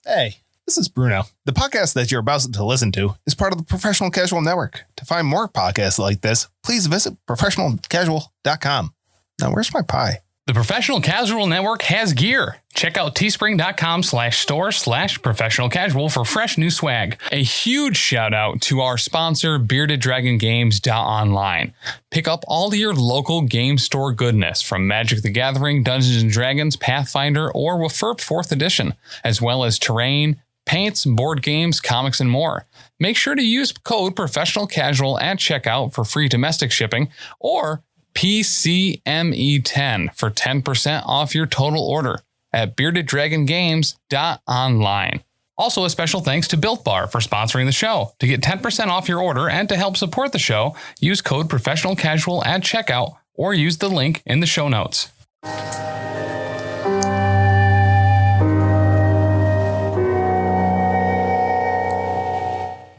Hey, this is Bruno. The podcast that you're about to listen to is part of the Professional Casual Network. To find more podcasts like this, please visit professionalcasual.com. Now, where's my pie? The Professional Casual Network has gear. Check out teespring.com/store/professionalcasual for fresh new swag. A huge shout out to our sponsor, beardeddragongames.online. Pick up all your local game store goodness from Magic the Gathering, Dungeons & Dragons, Pathfinder, or WFRP 4th Edition, as well as terrain, paints, board games, comics, and more. Make sure to use code Professional Casual at checkout for free domestic shipping, or PCME10 for 10% off your total order at beardeddragongames.online. Also, a special thanks to Built Bar for sponsoring the show. To get 10% off your order and to help support the show, use code Professional Casual at checkout or use the link in the show notes.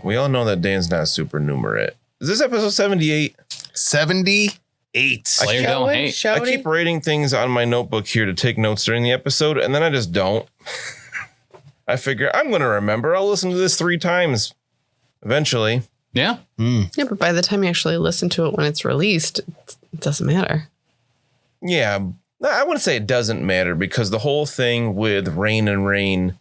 We all know that Dan's not supernumerate. Is this episode 78? 78. Player don't hate. I keep writing things on my notebook here to take notes during the episode, and then I just don't. I figure I'm going to remember. I'll listen to this 3 times eventually. Yeah. Yeah, but by the time you actually listen to it when it's released, it doesn't matter. Yeah, I wouldn't say it doesn't matter, because the whole thing with Rain and Rain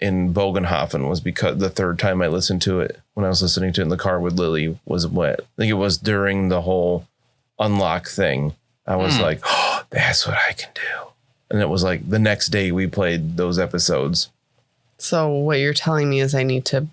in Bogenhofen was because the 3rd time I listened to it, when I was listening to it in the car with Lily, was what? I think it was during the whole unlock thing. I was like, oh, that's what I can do. And it was like the next day we played those episodes. So what you're telling me is I need to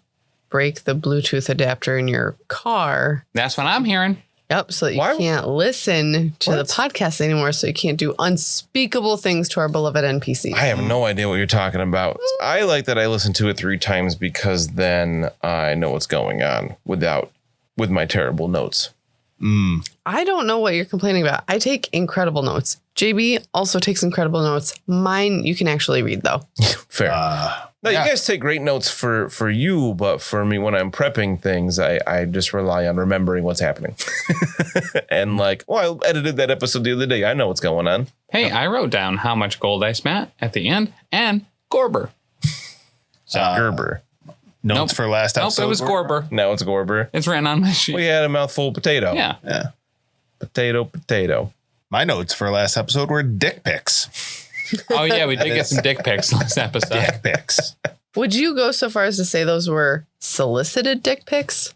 break the Bluetooth adapter in your car. That's what I'm hearing. Yep. So that you can't listen to the podcast anymore. So you can't do unspeakable things to our beloved NPC. I have no idea what you're talking about. I like that I listen to it 3 times because then I know what's going on with my terrible notes. I don't know what you're complaining about. I take incredible notes. JB also takes incredible notes. Mine, you can actually read, though. Fair. You guys take great notes for you, but for me, when I'm prepping things, I just rely on remembering what's happening. And like, I edited that episode the other day. I know what's going on. Hey, I wrote down how much gold I spent at the end and Gorber. Gerber. Notes for last episode. Nope, it was Gorber. Now it's Gorber. It's written on my sheet. We had a mouthful of potato. Yeah. Potato. My notes for last episode were dick pics. Oh, yeah, we did get some dick pics last episode. Dick pics. Would you go so far as to say those were solicited dick pics?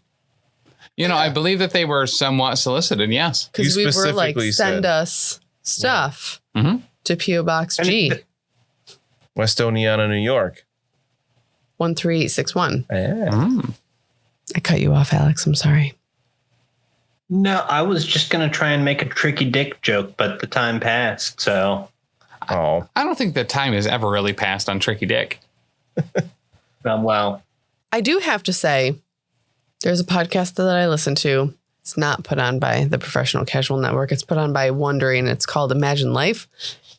You know, I believe that they were somewhat solicited, yes. Because we were like, send us stuff to P.O. Box G. Westoniana, New York. 13861. Yeah. I cut you off, Alex. I'm sorry. No, I was just going to try and make a tricky dick joke, but the time passed, so. Oh. I don't think the time has ever really passed on Tricky Dick. Well. I do have to say, there's a podcast that I listen to. It's not put on by the Professional Casual Network. It's put on by Wondery, and it's called Imagine Life.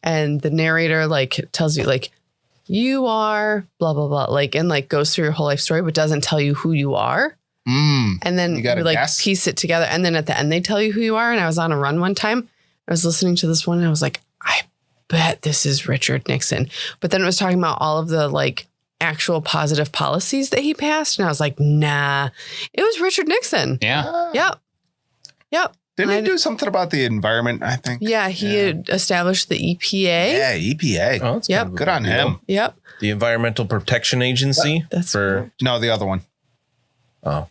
And the narrator tells you you are blah, blah, blah, and goes through your whole life story, but doesn't tell you who you are. And then you guess? Piece it together. And then at the end, they tell you who you are. And I was on a run one time. I was listening to this one and I was like, I bet this is Richard Nixon. But then it was talking about all of the actual positive policies that he passed. And I was like, nah, it was Richard Nixon. Yeah. Yep. Didn't he do something about the environment, I think? Yeah, he had established the EPA. Yeah, EPA. Oh, that's yep. Good on him. Yep. The Environmental Protection Agency? No, the other one. Oh.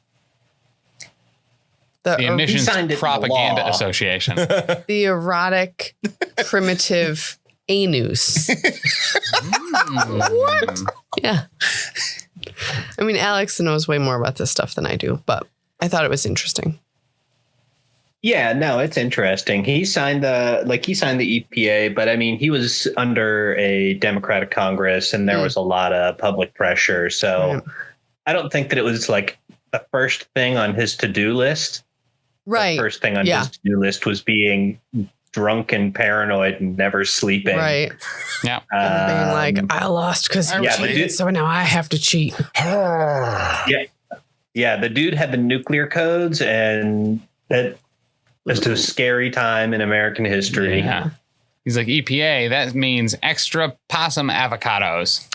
The Emissions Propaganda Association. The erotic primitive anus. What? Yeah. I mean, Alex knows way more about this stuff than I do, but I thought it was interesting. Yeah, no, it's interesting. He signed the EPA, but I mean, he was under a Democratic Congress and there was a lot of public pressure. So I don't think that it was the first thing on his to-do list. Right. The first thing on his to-do list was being drunk and paranoid and never sleeping. Right. Yeah. And being I lost because he cheated, so now I have to cheat. Yeah. The dude had the nuclear codes, and that was a scary time in American history. Yeah. He's like, EPA, that means extra possum avocados.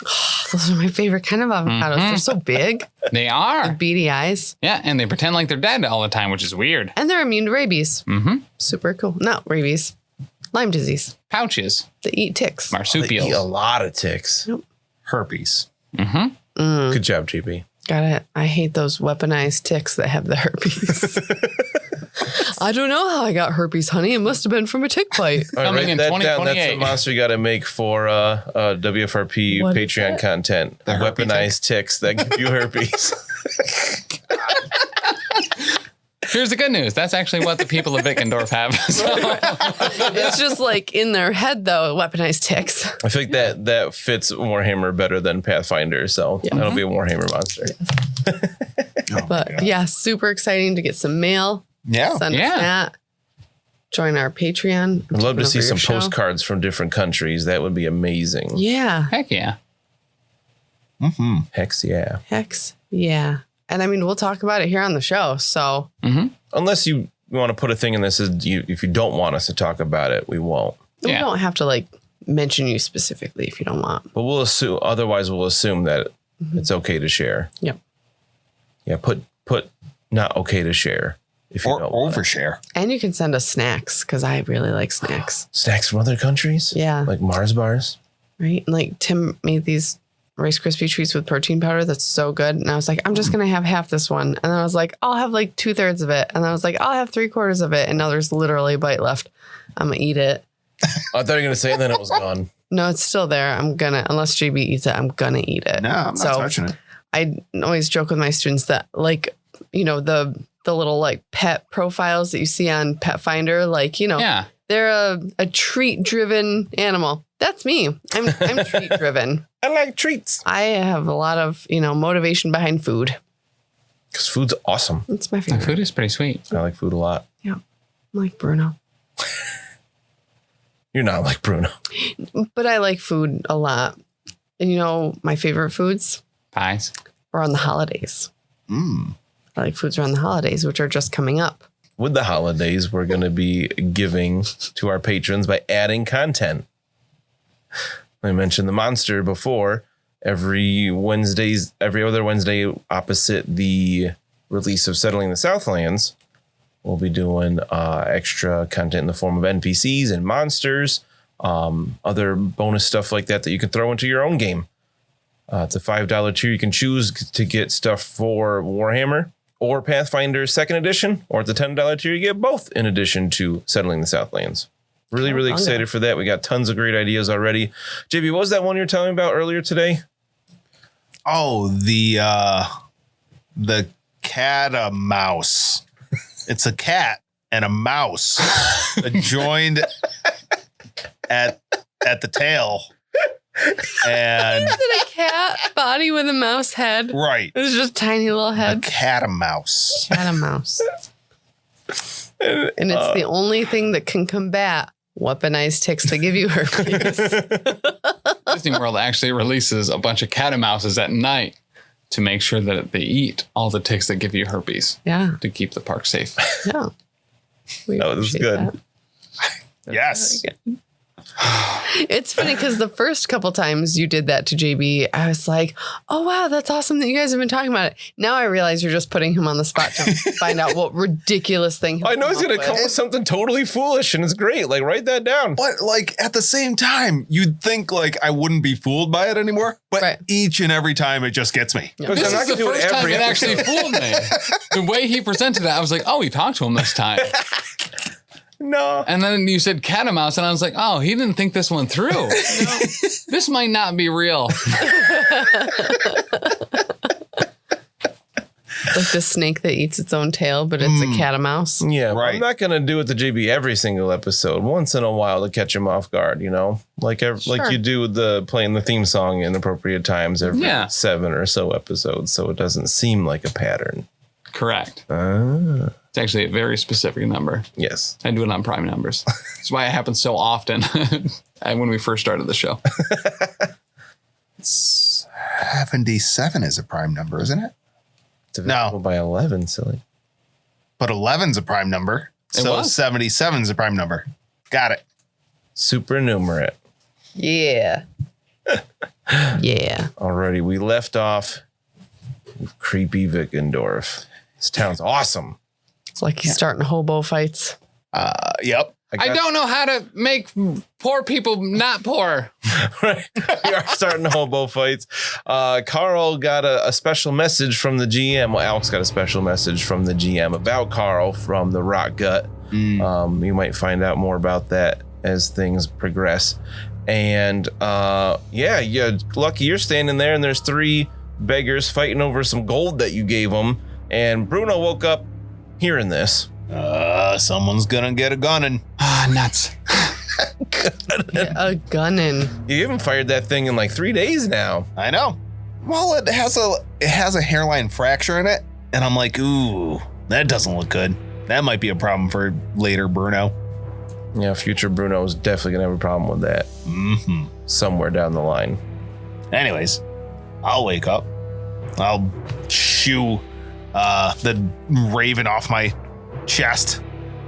Those are my favorite kind of avocados. They're so big. They are. With beady eyes. Yeah, and they pretend like they're dead all the time, which is weird. And they're immune to rabies. Super cool. Not rabies. Lyme disease. Pouches. They eat ticks. Marsupials. They eat a lot of ticks. Herpes. Good job, GB. Got it. I hate those weaponized ticks that have the herpes. I don't know how I got herpes, honey. It must have been from a tick bite. All right, Coming write in that down. 2028. That's the monster you got to make for WFRP What is Patreon that? content. The herpy weaponized ticks that give you herpes. Here's the good news. That's actually what the people of Wittgendorf have. So, It's just like in their head, though, weaponized ticks. I think that fits Warhammer better than Pathfinder, so that'll be a Warhammer monster. But yeah, super exciting to get some mail. Yeah. Send us that. Join our Patreon. I'd love to see Over your some show. postcards from different countries. That would be amazing. Yeah. heck yeah. Hex yeah. Hex. Yeah. And I mean, we'll talk about it here on the show. So Unless you want to put a thing in this, if you don't want us to talk about it, we won't. we Yeah. don't have to like mention you specifically if you don't want. But we'll assume. Otherwise, we'll assume that it's okay to share. Yep. Yeah. Put not okay to share if you Or don't want it. overshare. And you can send us snacks because I really like snacks. Snacks from other countries. Yeah. Like Mars bars. Right. And like Tim made these Rice Krispie treats with protein powder. That's so good. And I was like, I'm just going to have half this one. And then I was like, I'll have like 2/3 of it. And I was like, I'll have 3/4 of it. And now there's literally a bite left. I'm going to eat it. I thought you were gonna say, and then it was gone. No, it's still there. Unless JB eats it, I'm going to eat it. No, I'm not touching it. I always joke with my students that like, you know, the little like pet profiles that you see on Pet Finder, like, you know, Yeah. they're a treat driven animal. That's me. I'm treat driven. I like treats I have a lot of, you know, motivation behind food. because food's awesome. It's my The favorite. food is pretty sweet. I like food a lot. Yeah. I'm like Bruno. You're not like Bruno. But I like food a lot. And you know, my favorite foods Pies. are on the holidays. Mm. I like foods around the holidays, which are just coming up. With the holidays, we're going to be giving to our patrons by adding content. I mentioned the monster before. Every other Wednesday, opposite the release of Settling the Southlands, we'll be doing extra content in the form of NPCs and monsters, other bonus stuff like that you can throw into your own game. It's a $5 tier. You can choose to get stuff for Warhammer or Pathfinder 2nd edition, or at the $10 tier, you get both in addition to Settling the Southlands. Really excited for that. We got tons of great ideas already. JB, what was that one you were telling me about earlier today? Oh, the cat a mouse. It's a cat and a mouse joined at the tail. And Is it a cat body with a mouse head? right, It's just tiny little a head. cat a mouse. Cat and mouse. And it's the only thing that can combat weaponized ticks that give you herpes. Disney World actually releases a bunch of cat and mouses at night to make sure that they eat all the ticks that give you herpes Yeah. to keep the park safe. Yeah. We No, this is appreciate good. that. Yes. It's funny because the first couple times you did that to JB, I was like, oh, wow, that's awesome that you guys have been talking about it. Now I realize you're just putting him on the spot to find out what ridiculous thing he'll I know he's come going up to come with. with something totally foolish, and it's great. Like, write that down. But like at the same time, you'd think like I wouldn't be fooled by it anymore. But Right. each and every time it just gets me. Because This I'm is not the gonna do it first time every it episode. actually fooled me. The way he presented it, I was like, oh, he talked to him this time. No. And then you said cat and mouse, and I was like, oh, he didn't think this one through. This might not be real. Like the snake that eats its own tail, but it's a cat and mouse. Yeah, Right. I'm not going to do it to JB every single episode. Once in a while to catch him off guard, you know? Like Sure. you do the playing the theme song in appropriate times every Yeah. 7 or so episodes, so it doesn't seem like a pattern. Correct. Ah, It's actually a very specific number. yes. I do it on prime numbers. That's why it happens so often when we first started the show. 77 is a prime number, isn't it? It's available by 11, silly. But 11's a prime number. It So was. 77's a prime number. Got it. Supernumerate. Yeah. Yeah. Alrighty, we left off with creepy Wittgendorf. This town's awesome. It's like he's starting hobo fights. Yep. I don't know how to make poor people not poor. Right. We are starting hobo fights. Carl got a special message from the GM. Well, Alex got a special message from the GM about Carl from the Rock Gut. You might find out more about that as things progress. And lucky you're standing there and there's 3 beggars fighting over some gold that you gave them. And Bruno woke up hearing this. Someone's gonna get a gunnin'. Nuts. A gunnin'. You haven't fired that thing in like 3 days now. I know. Well, it has a hairline fracture in it, and I'm like, ooh, that doesn't look good. That might be a problem for later Bruno. Yeah, future Bruno is definitely gonna have a problem with that. Mm-hmm. Somewhere down the line. Anyways, I'll wake up. I'll shoo the raven off my chest.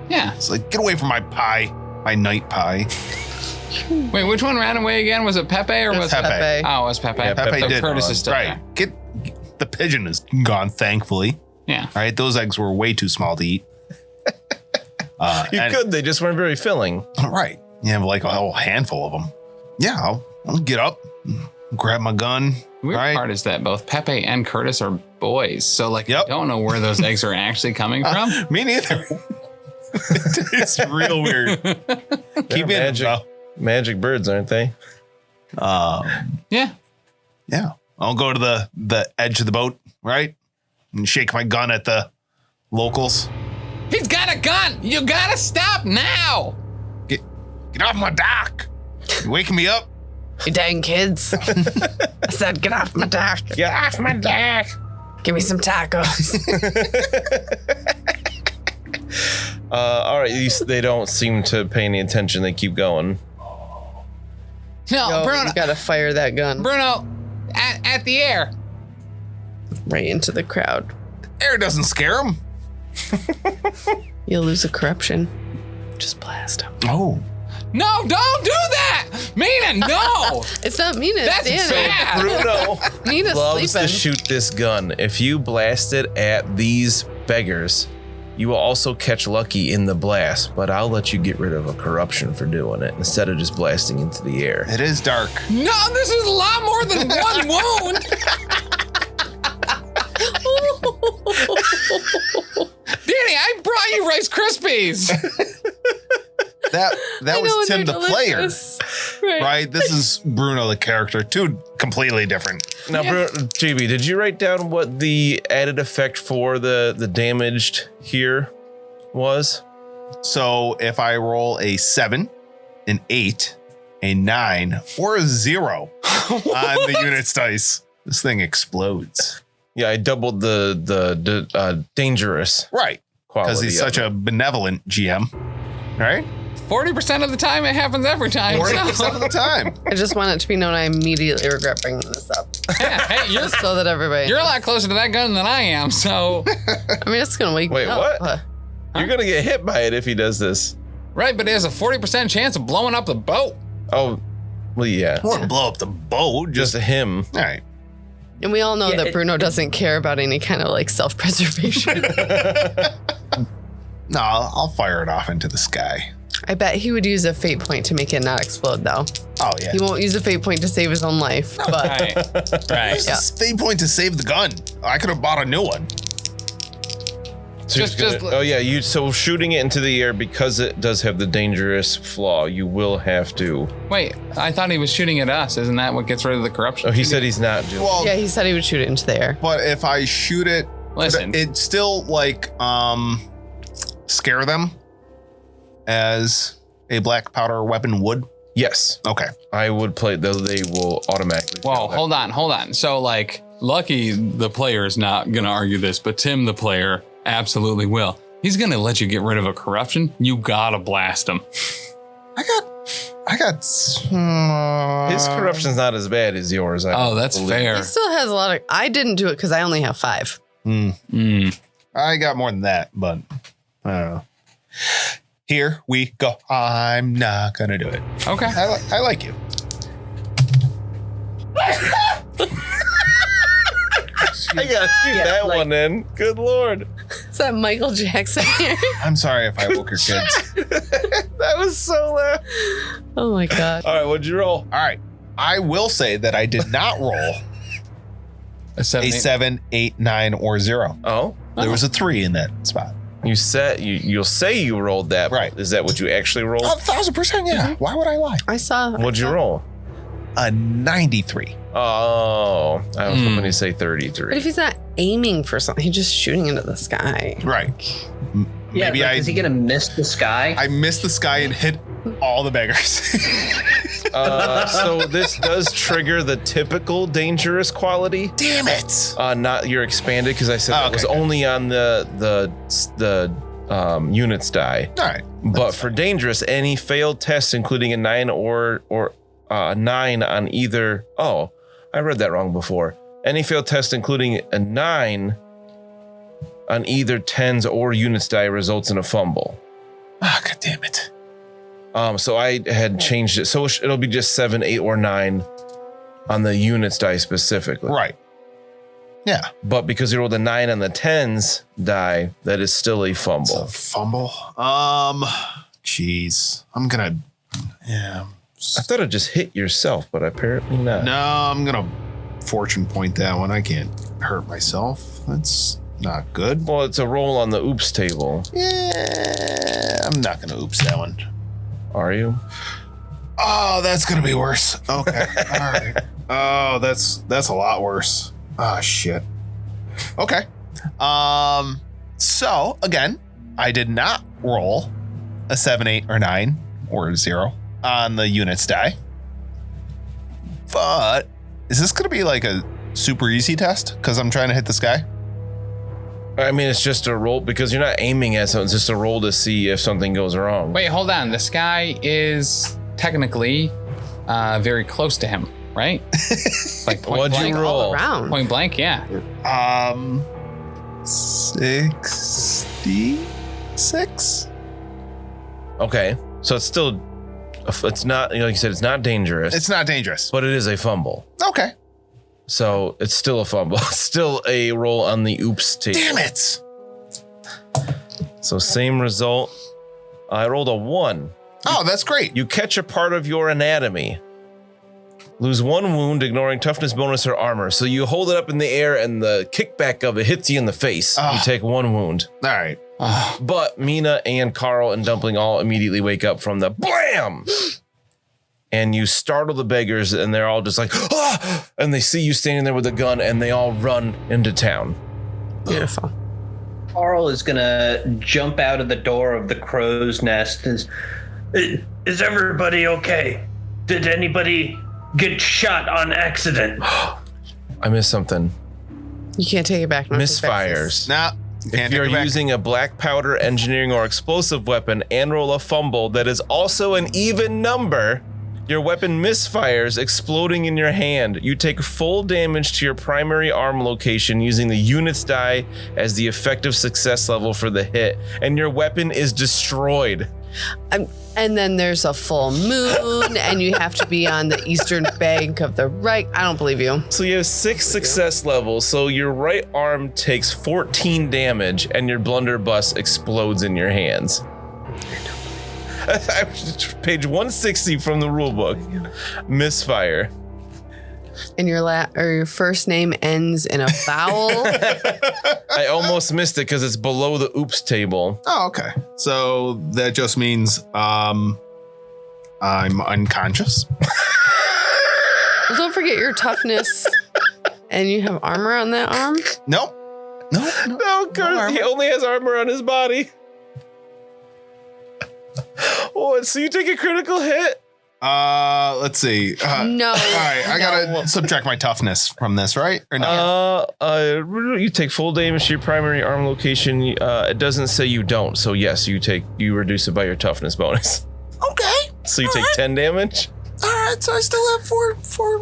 Yeah. It's like, get away from my pie, my night pie. Wait, which one ran away again? Was it Pepe or was Pepe. Pepe? Oh, it was Pepe. Yeah, Pepe So did. Curtis is still right. there. Get the pigeon is gone, thankfully. Yeah. All right, those eggs were way too small to eat. Could, they just weren't very filling. All right. You have like a whole handful of them. Yeah, I'll get up, grab my gun. The weird right? part is that both Pepe and Curtis are boys. So, like, Yep. I don't know where those eggs are actually coming from. Me neither. It's real weird. Keep it, Magic birds, aren't they? Yeah. Yeah. I'll go to the edge of the boat, right? And shake my gun at the locals. He's got a gun. You gotta stop now. Get off my dock. You waking me up? You dang kids. I said, get off my dock. Get off my dock. Give me some tacos. All right, they don't seem to pay any attention. They keep going. No, Yo, Bruno. you gotta fire that gun Bruno, at the air. right into the crowd. Air doesn't scare him. You'll lose a corruption. Just blast him. Oh. No, don't do that. Mina, no. It's not Mina. That's it's Dani. bad. Bruno Mina's loves sleeping. to shoot this gun. If you blast it at these beggars, you will also catch lucky in the blast, but I'll let you get rid of a corruption for doing it instead of just blasting into the air. It is dark. No, this is a lot more than one wound. Dani, I brought you Rice Krispies. That I know, was Tim they're the player, delicious. Right. right? This is Bruno the character. Two completely different. Now, Yeah. JB, did you write down what the added effect for the damaged here was? So if I roll a 7, an 8, a 9, or a 0 on the unit's dice, this thing explodes. Yeah, I doubled the dangerous Right. quality. Because he's of such it. a benevolent GM. Right? 40% of the time, it happens every time. 40% of the time. I just want it to be known I immediately regret bringing this up. Yeah, hey, Just so that everybody. you're a lot closer to that gun than I am. So, I mean, it's gonna wake Wait, me up. what? You're gonna get hit by it if he does this. right, but there's a 40% chance of blowing up the boat. Oh, well, yeah, I wouldn't blow up the boat. just him. All right. And we all know Yeah, that Bruno doesn't care about any kind of like self-preservation. No, I'll fire it off into the sky. I bet he would use a fate point to make it not explode, though. Oh, yeah. He won't use a fate point to save his own life, but Right. Right. It's a fate point to save the gun. I could have bought a new one. So Just- you're gonna- oh yeah, so shooting it into the air because it does have the dangerous flaw. You will have to. Wait, I thought he was shooting at us. Isn't that what gets rid of the corruption? Oh, he said he's not doing. Well, yeah, he said he would shoot it into the air. but if I shoot it, Listen. it still like scare them as a black powder weapon would. Yes, Okay. I would play. Though they will automatically. Whoa, fail that. hold on. So, like, Lucky, the player, is not going to argue this, but Tim, the player, absolutely will. He's going to let you get rid of a corruption. You got to blast him. I got His corruption's not as bad as yours. Oh, that's believe. fair. He still has a lot of. I didn't do it because I only have 5. Mm. I got more than that, but I don't know. Here we go. I'm not going to do it. Okay. I like you. I gotta shoot that one in. Good Lord. Is that Michael Jackson here? I'm sorry if I woke your kids. That was so loud. Oh my God. All right, what'd you roll? All right. I will say that I did not roll A 7, a 7, 8, 9, or 0. Oh, There was a 3 in that spot. you said you'll say you rolled that. Right. Is that what you actually rolled? 1,000%, yeah. Why would I lie? I saw. What'd you roll? A 93. Oh, I was hoping to say But 33. if he's not aiming for something, he's just shooting into the sky. Right. Yeah, Maybe like, is he gonna miss the sky? I missed the sky and hit all the beggars. So this does trigger the typical dangerous quality. Damn it. Not your expanded, because I said that was okay. only on the units die. All right. But for dangerous, any failed test, including a 9 or 9 on either. Oh, I read that wrong before. Any failed test, including a 9 on either 10s or units die, results in a fumble. Ah, God damn it. So I had changed it. So it'll be just 7, 8, or 9 on the units die specifically. Right. Yeah. But because you rolled a 9 on the 10s die, that is still a fumble. It's a fumble. Jeez. I'm gonna. Yeah. I thought it just hit yourself, but apparently not. No, I'm gonna fortune point that one. I can't hurt myself. That's not good. Well, it's a roll on the oops table. Yeah, I'm not gonna oops that one. Are you? Oh, that's gonna be worse. Okay. All right. Oh, that's a lot worse. Oh shit. Okay. So again, I did not roll a 7, 8, or 9 or 0 on the units die. But is this gonna be like a super easy test? Because I'm trying to hit this guy. I mean, it's just a roll because you're not aiming at something. It's just a roll to see if something goes wrong. Wait, hold on. This guy is technically very close to him, right? Like point What'd blank. you roll? All around. Point blank, yeah. 66. Okay, so it's still, it's not, like you said, it's not dangerous. It's not dangerous. but it is a fumble. Okay. So it's still a fumble. It's still a roll on the oops table. Damn it. So same result. I rolled a 1. Oh, that's great. You catch a part of your anatomy. Lose 1 wound, ignoring toughness bonus or armor. So you hold it up in the air and the kickback of it hits you in the face. You take 1 wound. All right. But Mina and Carl and Dumpling all immediately wake up from the blam. And you startle the beggars and they're all just like, ah! And they see you standing there with a gun and they all run into town. Beautiful. Carl is gonna jump out of the door of the crow's nest. Is everybody okay? Did anybody get shot on accident? I missed something. You can't take it back. Misfires. Now, If you're using a black powder, engineering, or explosive weapon and roll a fumble that is also an even number, your weapon misfires, exploding in your hand. You take full damage to your primary arm location using the units die as the effective success level for the hit, and your weapon is destroyed. And then there's a full moon, and you have to be on the eastern bank of the right. I don't believe you. So you have 6 success levels, so your right arm takes 14 damage, and your blunderbuss explodes in your hands. Page 160 from the rulebook. Misfire. And your first name ends in a vowel. I almost missed it because it's below the oops table. Oh, okay. So that just means I'm unconscious. Well, don't forget your toughness. And you have armor on that arm? Nope. No. No, Gareth, he only has armor on his body. Oh, so you take a critical hit? Let's see. No. All right, I gotta subtract my toughness from this, right? Or no? You take full damage to your primary arm location. It doesn't say you don't, so yes, you reduce it by your toughness bonus. Okay. So you take 10 damage. All right, so I still have four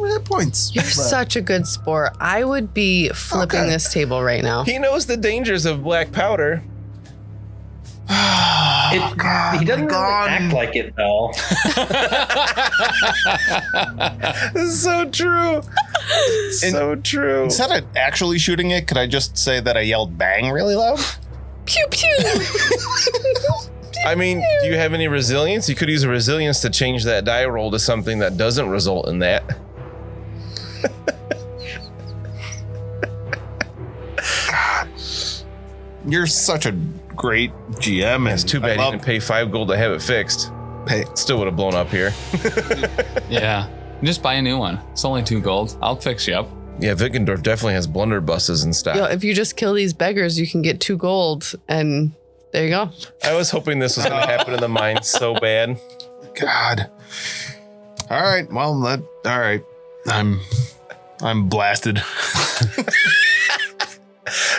hit points. You're such a good sport. I would be flipping this table right now. He knows the dangers of black powder. He doesn't really act like it, though. This is so true. So true. Instead of actually shooting it, could I just say that I yelled bang really loud? Pew pew. I mean, do you have any resilience? You could use a resilience to change that die roll to something that doesn't result in that. God, you're such a great GM. It's too bad you didn't pay 5 gold to have it fixed. Still would have blown up here. Yeah. Just buy a new one. It's only 2 gold. I'll fix you up. Yeah, Wittgendorf definitely has blunderbusses and stuff. Yo, if you just kill these beggars, you can get 2 gold, and there you go. I was hoping this was going to happen in the mine so bad. God. All right. Well, all right. I'm blasted.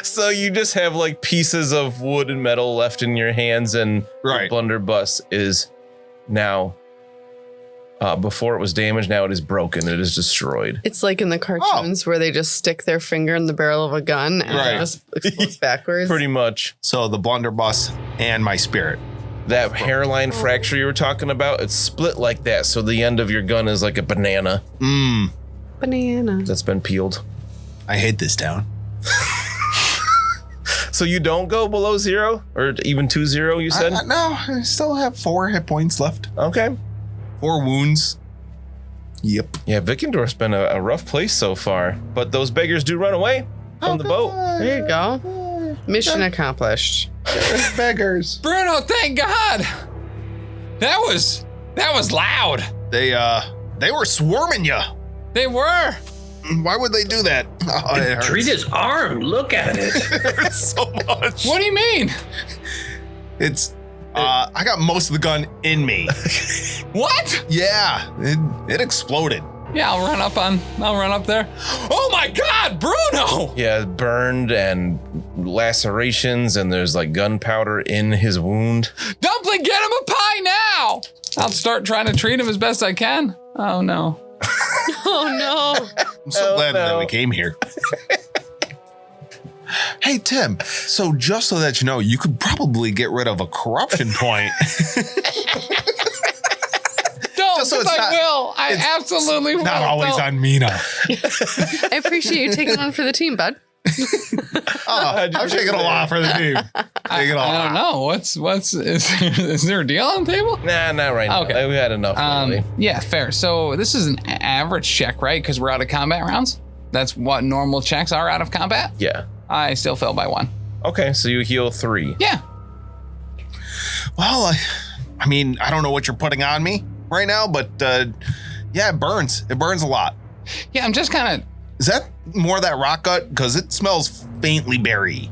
So you just have like pieces of wood and metal left in your hands, and Right. the blunderbuss is now, before it was damaged, now it is broken. It is destroyed. It's like in the cartoons where they just stick their finger in the barrel of a gun and Right. it just explodes backwards. Pretty much. So the blunderbuss and my spirit. That hairline fracture you were talking about, it's split like that. So the end of your gun is like a banana Banana. that's been peeled. I hate this town. So you don't go below 0 or even 2-0, you said? No, I still have 4 hit points left. Okay. 4 wounds. Yep. Yeah, Wittgendorf's been a rough place so far, but those beggars do run away from the boat. There you go. Mission accomplished. Beggars. Bruno, thank God. That was loud. They were swarming you. They were. Why would they do that? Oh, it hurts. Treat his arm. Look at it. It hurts so much. What do you mean? It's I got most of the gun in me. What? Yeah, it exploded. Yeah, I'll run up there. Oh my God, Bruno! Yeah, burned and lacerations, and there's like gunpowder in his wound. Dumpling, get him a pie now! I'll start trying to treat him as best I can. Oh no. Oh no. I'm so glad that no. we came here. Hey, Tim, so just so that you know, you could probably get rid of a corruption point. Don't, Just so because it's I not- will. I absolutely will. Not always Don't. on Mina. I appreciate you taking one for the team, bud. Oh, I'm taking a lot for the team. Taking a lot. I don't know. Is there a deal on the table? Nah, not right now. Okay. We had enough. Really. Yeah, fair. So this is an average check, right? Because we're out of combat rounds. That's what normal checks are out of combat. Yeah. I still fail by 1. Okay, so you heal 3. Yeah. Well, I mean, I don't know what you're putting on me right now, but yeah, it burns. It burns a lot. Yeah, I'm just kind of. Is that more of that rock gut? Because it smells faintly berry.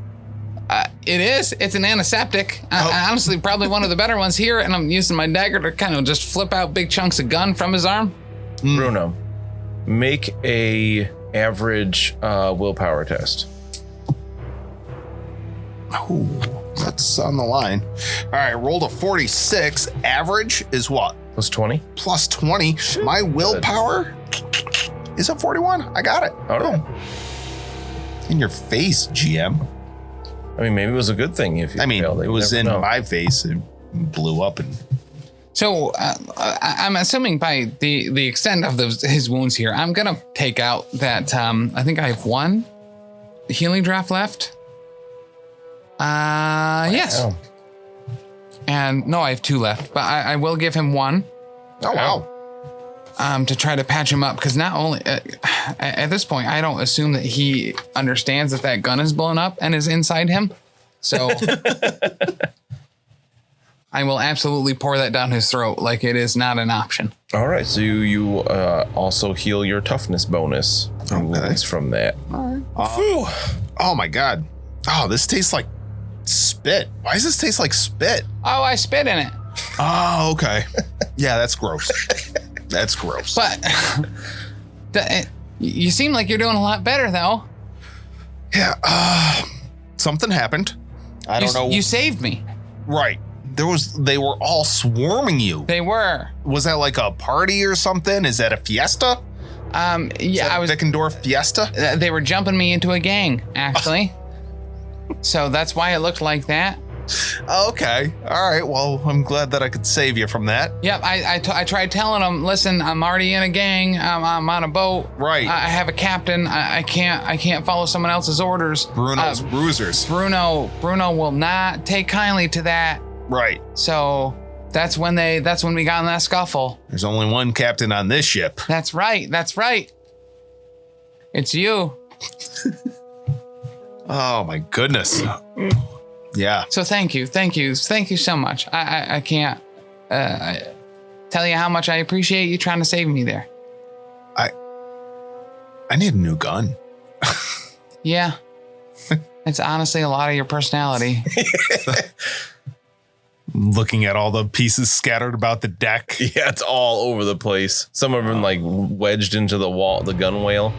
It is. It's an antiseptic. Honestly, probably one of the better ones here. And I'm using my dagger to kind of just flip out big chunks of gun from his arm. Bruno, make a average willpower test. Oh, that's on the line. All right, rolled a 46. Average is what? Plus 20. Plus 20. My willpower is a 41. I got it. All right. In your face, GM. I mean, maybe it was a good thing if you I mean, failed. it You was never in know. my face and blew up. And So I'm assuming by the extent of his wounds here, I'm going to take out that. I think I have 1 healing draft left. Yes. Oh. And no, I have 2 left, but I will give him 1. oh, wow. To try to patch him up, because not only at this point, I don't assume that he understands that gun is blown up and is inside him. So I will absolutely pour that down his throat like it is not an option. All right, so you also heal your toughness bonus wounds from that. Oh my God. Oh, this tastes like spit. Why does this taste like spit? Oh, I spit in it. Oh, okay. Yeah, that's gross. That's gross. But you seem like you're doing a lot better, though. Yeah, something happened. I don't know. You saved me. Right. They were all swarming you. They were. Was that like a party or something? Is that a fiesta? Yeah, I was. Wittgendorf fiesta? They were jumping me into a gang, actually. So that's why it looked like that. Okay. All right. Well, I'm glad that I could save you from that. Yep, I tried telling him, listen, I'm already in a gang. I'm on a boat. Right. I have a captain. I can't follow someone else's orders. Bruno's bruisers. Bruno will not take kindly to that. Right. So that's when we got in that scuffle. There's only one captain on this ship. That's right. It's you. Oh my goodness. Yeah. So thank you so much. I can't tell you how much I appreciate you trying to save me there. I need a new gun. Yeah. It's honestly a lot of your personality. Looking at all the pieces scattered about the deck. Yeah, it's all over the place. Some of them like wedged into the wall, the gun whale.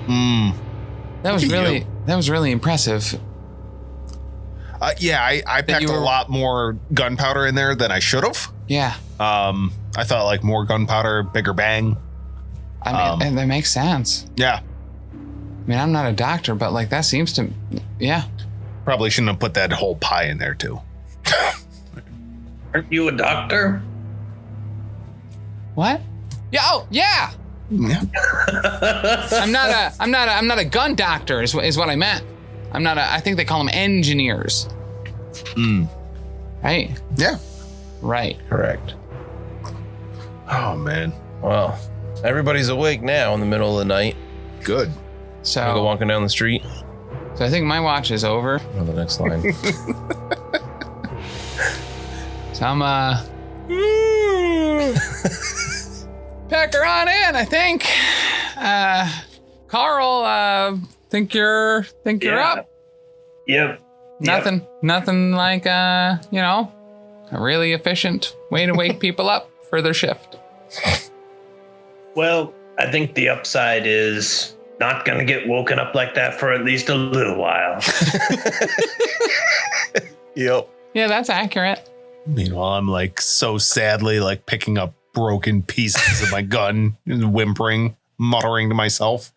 That was really impressive. Yeah, I packed a lot more gunpowder in there than I should have. Yeah. I thought like more gunpowder, bigger bang. I mean, that makes sense. Yeah. I mean, I'm not a doctor, but like that seems to, yeah. Probably shouldn't have put that whole pie in there too. Aren't you a doctor? What? Yeah. Oh, yeah. Yeah. I'm not a gun doctor is what I meant. I think they call them engineers. Right? Yeah. Right. Correct. Oh man. Well, everybody's awake now in the middle of the night. Good. So I go walking down the street. So I think my watch is over. On the next line. So I'm pack her on in, I think. Carl, think you're up. Yep. Nothing like a really efficient way to wake people up for their shift. Well, I think the upside is not going to get woken up like that for at least a little while. Yep. Yeah, that's accurate. Meanwhile, I'm like so sadly like picking up broken pieces of my gun, whimpering, muttering to myself.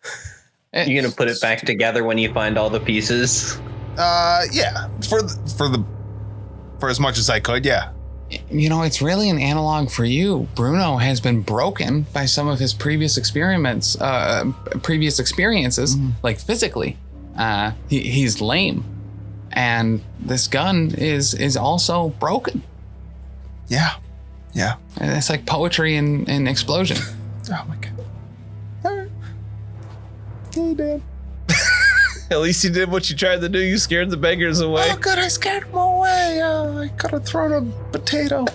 You gonna put it back together when you find all the pieces? Yeah, for as much as I could, yeah. It's really an analog for you. Bruno has been broken by some of his previous experiences, like physically. He's lame, and this gun is also broken. Yeah. And it's like poetry and explosion. Oh my god. All right. Hey, Dad. At least you did what you tried to do. You scared the beggars away. Oh, good. I scared them away. I could have thrown a potato.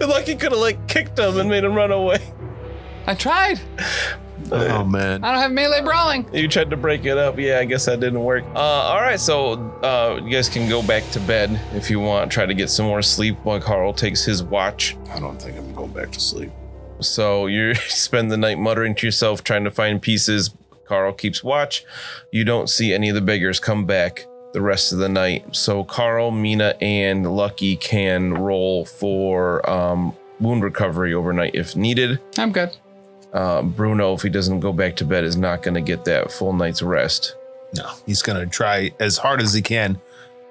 Like you could have like kicked them and made them run away. I tried. Oh, man. I don't have melee brawling. You tried to break it up. Yeah, I guess that didn't work. All right, so you guys can go back to bed if you want. Try to get some more sleep while Carl takes his watch. I don't think I'm going back to sleep. So you spend the night muttering to yourself, trying to find pieces. Carl keeps watch. You don't see any of the beggars come back the rest of the night. So Carl, Mina, and Lucky can roll for wound recovery overnight if needed. I'm good. Bruno, if he doesn't go back to bed, is not going to get that full night's rest. No, he's going to try as hard as he can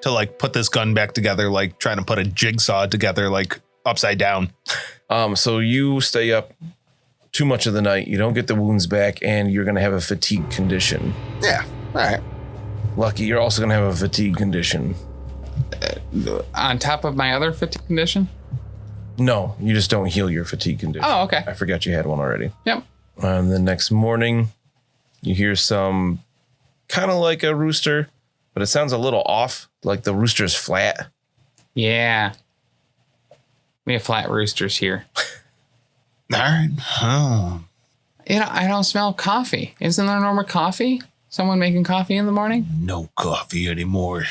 to like put this gun back together, like trying to put a jigsaw together, like upside down. So you stay up too much of the night. You don't get the wounds back, and you're going to have a fatigue condition. Yeah. All right. Lucky, you're also going to have a fatigue condition. On top of my other fatigue condition? No, you just don't heal your fatigue condition. Oh, okay. I forgot you had one already. Yep. And the next morning, you hear some kind of like a rooster, but it sounds a little off, like the rooster's flat. Yeah. We have flat roosters here. All right. Oh. I don't smell coffee. Isn't there no more coffee? Someone making coffee in the morning? No coffee anymore.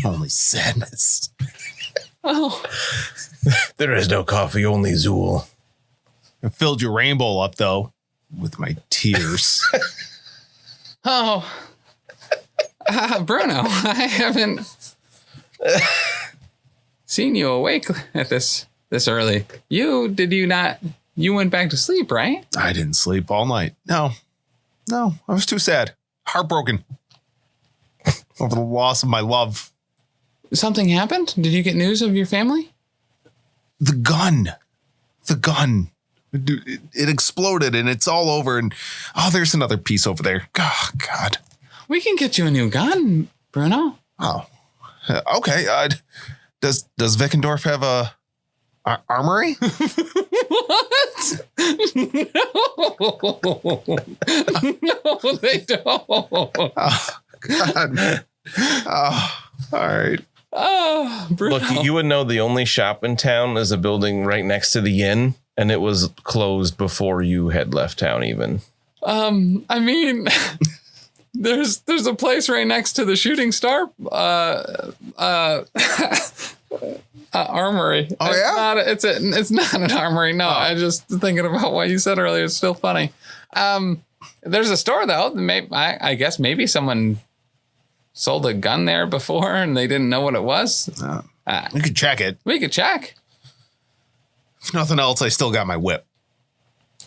Only sadness. Oh. There is no coffee, only Zool. I filled your rainbow up, though, with my tears. Oh. Bruno, I haven't seen you awake at this early. You went back to sleep, right? I didn't sleep all night. No, I was too sad. Heartbroken. over the loss of my love. Something happened? Did you get news of your family? The gun. It exploded and it's all over. And there's another piece over there. Oh, God. We can get you a new gun, Bruno. Oh, okay. Does Wittgendorf have a armory? What? No, they don't. Oh, God. Oh, all right. Oh, Bruno. Look, you would know the only shop in town is a building right next to the inn, and it was closed before you had left town even. I mean, there's a place right next to the Shooting Star armory. Oh, yeah? It's not an armory. No, I just thinking about what you said earlier. It's still funny. There's a store though. I guess maybe someone sold a gun there before and they didn't know what it was. We could check it. We could check. If nothing else, I still got my whip.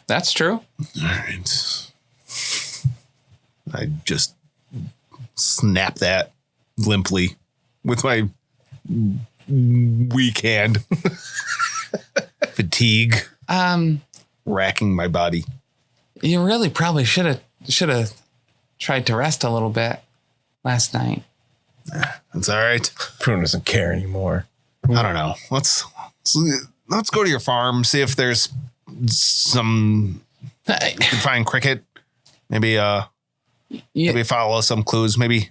That's true. All right. I just snap that limply with my weak hand. Fatigue. Racking my body. You really probably should have tried to rest a little bit last night. That's all right. Bruno doesn't care anymore. I don't know. Let's go to your farm, see if there's some you can find cricket. Maybe maybe follow some clues. Maybe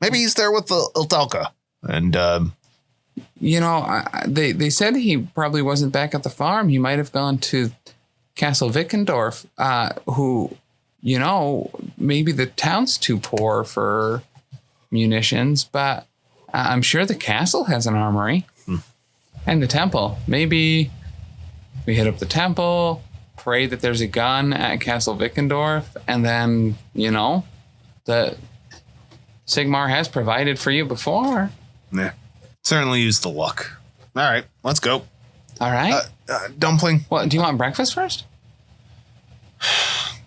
he's there with the Iltelka. And they said he probably wasn't back at the farm. He might have gone to Castle Wittgendorf, who, maybe the town's too poor for munitions, but I'm sure the castle has an armory. And the temple. Maybe we hit up the temple, pray that there's a gun at Castle Wittgendorf, and then, the Sigmar has provided for you before. Yeah, certainly use the luck. All right, let's go. All right. Dumpling. What, do you want breakfast first?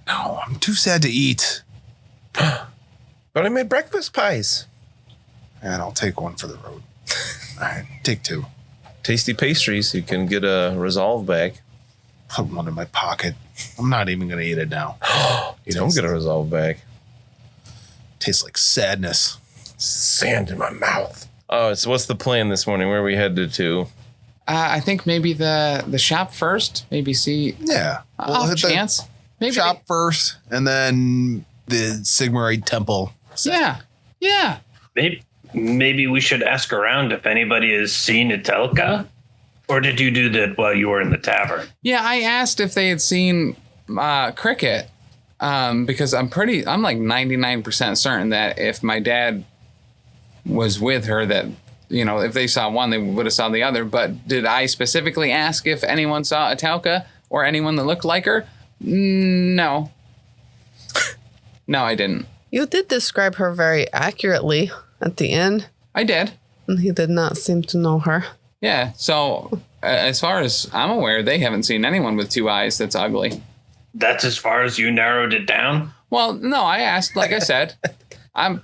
No, I'm too sad to eat. But I made breakfast pies. And I'll take one for the road. All right, take two. Tasty pastries. You can get a resolve bag. Put one in my pocket. I'm not even going to eat it now. You don't get a resolve bag. Tastes like sadness. Sand in my mouth. Oh, so what's the plan this morning? Where are we headed to? I think maybe the shop first. Maybe see. Yeah. We'll hit chance. Maybe shop first, and then the Sigmarite temple. Yeah. Maybe we should ask around if anybody has seen Itelka. Or did you do that while you were in the tavern? Yeah, I asked if they had seen cricket, because I'm like 99% certain that if my dad was with her, that, if they saw one, they would have saw the other. But did I specifically ask if anyone saw Itelka or anyone that looked like her? No. No, I didn't. You did describe her very accurately at the inn. I did. And he did not seem to know her. Yeah, so as far as I'm aware, they haven't seen anyone with two eyes that's ugly. That's as far as you narrowed it down? Well, no, I asked, like I said, I'm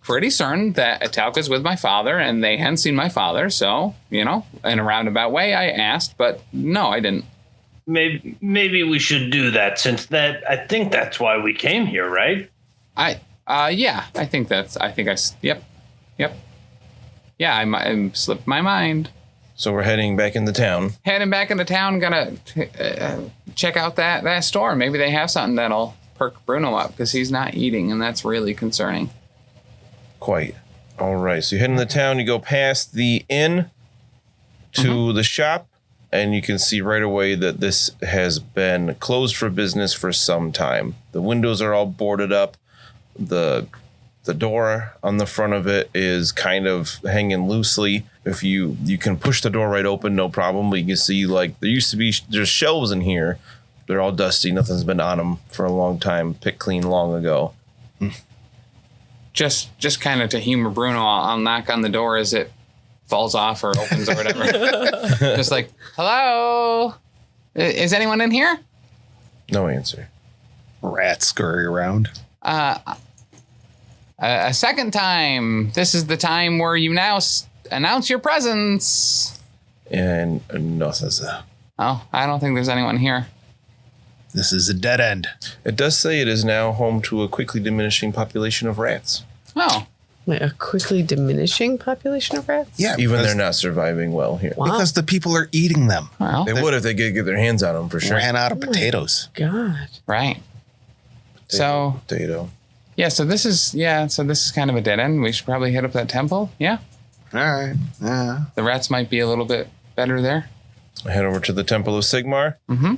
pretty certain that Itelka's with my father and they hadn't seen my father. So, in a roundabout way, I asked, but no, I didn't. Maybe we should do that I think that's why we came here, right? Yep. Yeah, I slipped my mind. So we're heading back into town. Heading back into town, gonna check out that store. Maybe they have something that'll perk Bruno up because he's not eating, and that's really concerning. Quite. All right. So you head into town, you go past the inn to the shop, and you can see right away that this has been closed for business for some time. The windows are all boarded up. The door on the front of it is kind of hanging loosely. If you can push the door right open, no problem. But you can see there's shelves in here. They're all dusty. Nothing's been on them for a long time. Picked clean long ago. Just kind of to humor Bruno, I'll knock on the door as it falls off or opens or whatever. Just like, hello? Is anyone in here? No answer. Rats scurry around. a second time. This is the time where you now announce your presence. And nothing's there. Oh, I don't think there's anyone here. This is a dead end. It does say it is now home to a quickly diminishing population of rats. Oh. Wait, a quickly diminishing population of rats? Yeah, Even they're not surviving well here. Wow. because the people are eating them. Well, They would if they could get their hands on them for sure. Ran out of potatoes. God. right. So, Potato. yeah, so this is kind of a dead end. We should probably hit up that temple. Yeah. All right. Yeah. The rats might be a little bit better there. Head over to the Temple of Sigmar. Mm-hmm.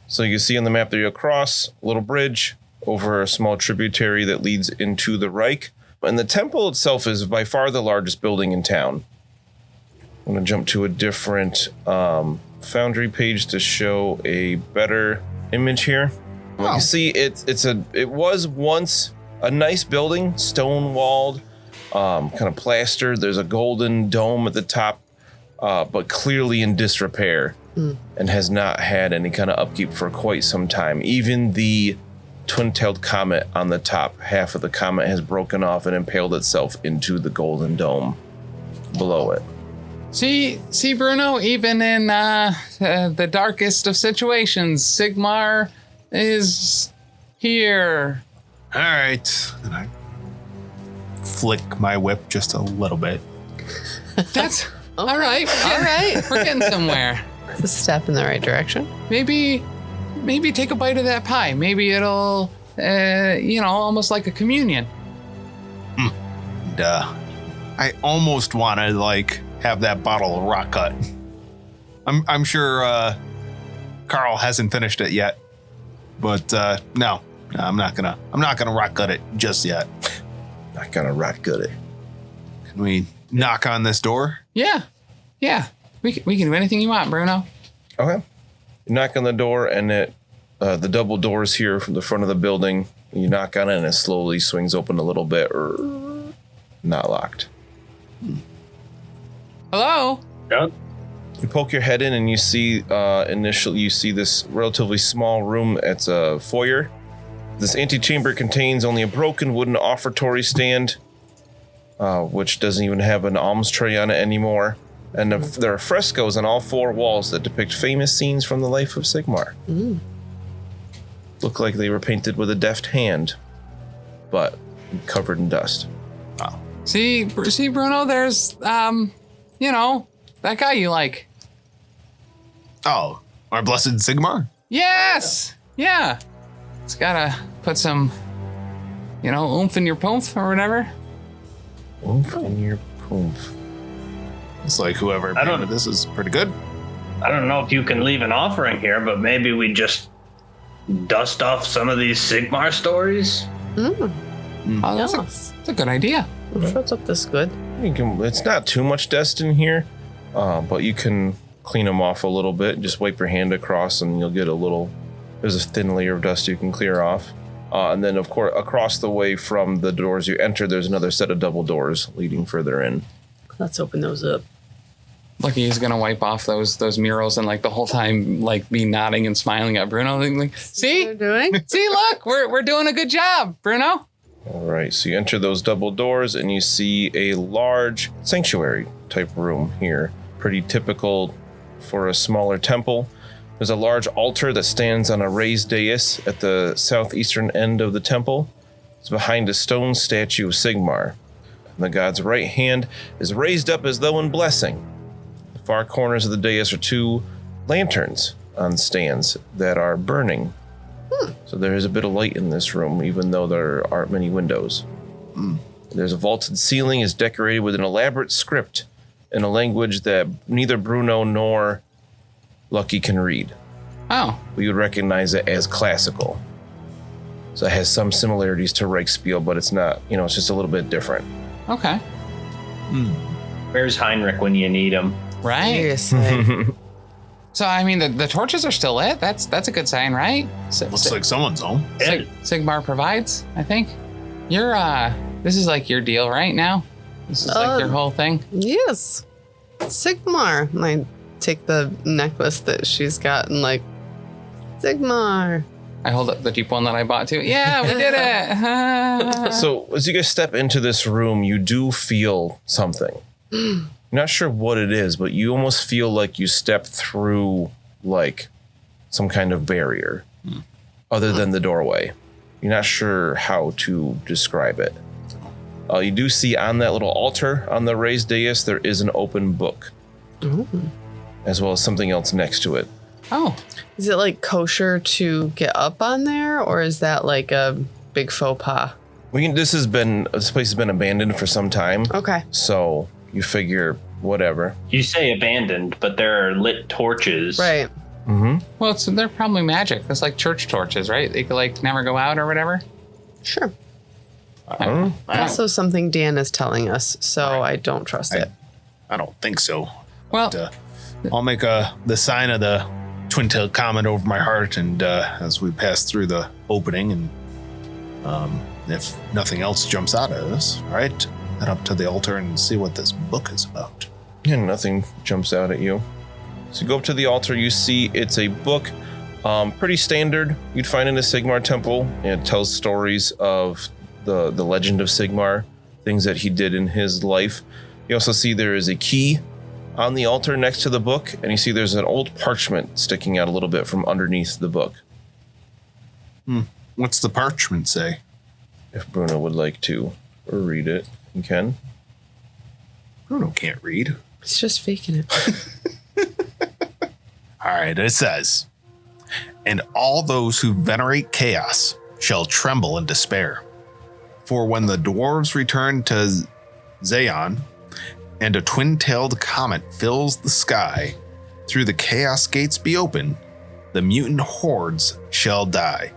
So you can see on the map there you cross a little bridge over a small tributary that leads into the Reich. And the temple itself is by far the largest building in town. I'm going to jump to a different Foundry page to show a better image here. You see, it was once a nice building, stone walled, kind of plastered. There's a golden dome at the top, but clearly in disrepair and has not had any kind of upkeep for quite some time. Even the twin-tailed comet on the top, half of the comet has broken off and impaled itself into the golden dome below it. See, Bruno, even in the darkest of situations, Sigmar is here. All right. And I flick my whip just a little bit. That's all right. All right. We're getting somewhere. It's a step in the right direction. Maybe take a bite of that pie. Maybe it'll, almost like a communion. And, I almost want to have that bottle of rock cut. I'm sure Carl hasn't finished it yet, but no, I'm not gonna rock gut it just yet. Not gonna rock good it. Can we knock on this door? Yeah. We can do anything you want, Bruno. Okay. You knock on the door, and the double doors here from the front of the building. You knock on it, and it slowly swings open a little bit. Not locked. Hello. Yep. You poke your head in, and you see you see this relatively small room. It's a foyer. This antechamber contains only a broken wooden offertory stand, which doesn't even have an alms tray on it anymore. And there are frescoes on all four walls that depict famous scenes from the life of Sigmar. Look like they were painted with a deft hand, but covered in dust. Oh. See, Bruno, there's, that guy you like. Oh, our blessed Sigmar? Yes. Yeah. It's gotta put some, oomph in your poomph or whatever. Oomph in your poomph. It's like whoever painted this is pretty good. I don't know if you can leave an offering here, but maybe we just dust off some of these Sigmar stories. Oh, that's a good idea. I'm sure it's up this good. It's not too much dust in here, but you can clean them off a little bit. Just wipe your hand across and you'll get there's a thin layer of dust you can clear off. And then, of course, across the way from the doors you enter, there's another set of double doors leading further in. Let's open those up. Lucky he's gonna wipe off those murals and the whole time be nodding and smiling at Bruno. See, What are you doing? see, look, we're doing a good job, Bruno. All right, so you enter those double doors and you see a large sanctuary type room here. Pretty typical for a smaller temple. There's a large altar that stands on a raised dais at the southeastern end of the temple. It's behind a stone statue of Sigmar. And the god's right hand is raised up as though in blessing. The far corners of the dais are two lanterns on stands that are burning. So there is a bit of light in this room, even though there aren't many windows. There's a vaulted ceiling is decorated with an elaborate script in a language that neither Bruno nor Lucky can read. Oh, We would recognize it as classical. So it has some similarities to Reichspiel, but it's not, it's just a little bit different. okay, Where's Heinrich when you need him? right. Seriously. So I mean, the torches are still lit. That's a good sign, right? Looks like someone's home. Sigmar provides. I think you're this is your deal right now. This is your whole thing. Yes. Sigmar. And I take the necklace that she's got and Sigmar. I hold up the cheap one that I bought too. Yeah, we did it. So as you guys step into this room, you do feel something. You're not sure what it is, but you almost feel like you stepped through like some kind of barrier other than the doorway. You're not sure how to describe it. You do see on that little altar on the raised dais, there is an open book. Ooh. As well as something else next to it. Oh. Is it like kosher to get up on there, or is that like a big faux pas? This place has been abandoned for some time. Okay. So you figure whatever. You say abandoned, but there are lit torches. Right. Mm-hmm. Well, they're probably magic. It's like church torches, right? They could like never go out or whatever. Sure. I Also something Dan is telling us, so I don't trust it. I don't think so. Well, But, I'll make the sign of the twin-tailed comet over my heart, and as we pass through the opening, and if nothing else jumps out at us, all right, head up to the altar and see what this book is about. Yeah, nothing jumps out at you. So you go up to the altar, you see it's a book, pretty standard. You'd find in a Sigmar temple. It tells stories of the legend of Sigmar, things that he did in his life. You also see there is a key on the altar next to the book, and you see there's an old parchment sticking out a little bit from underneath the book. What's the parchment say? If Bruno would like to read it, he can. Bruno can't read. He's just faking it. All right, it says, "And all those who venerate chaos shall tremble in despair. For when the dwarves return to Zane, and a twin-tailed comet fills the sky, through the chaos gates be open, the mutant hordes shall die.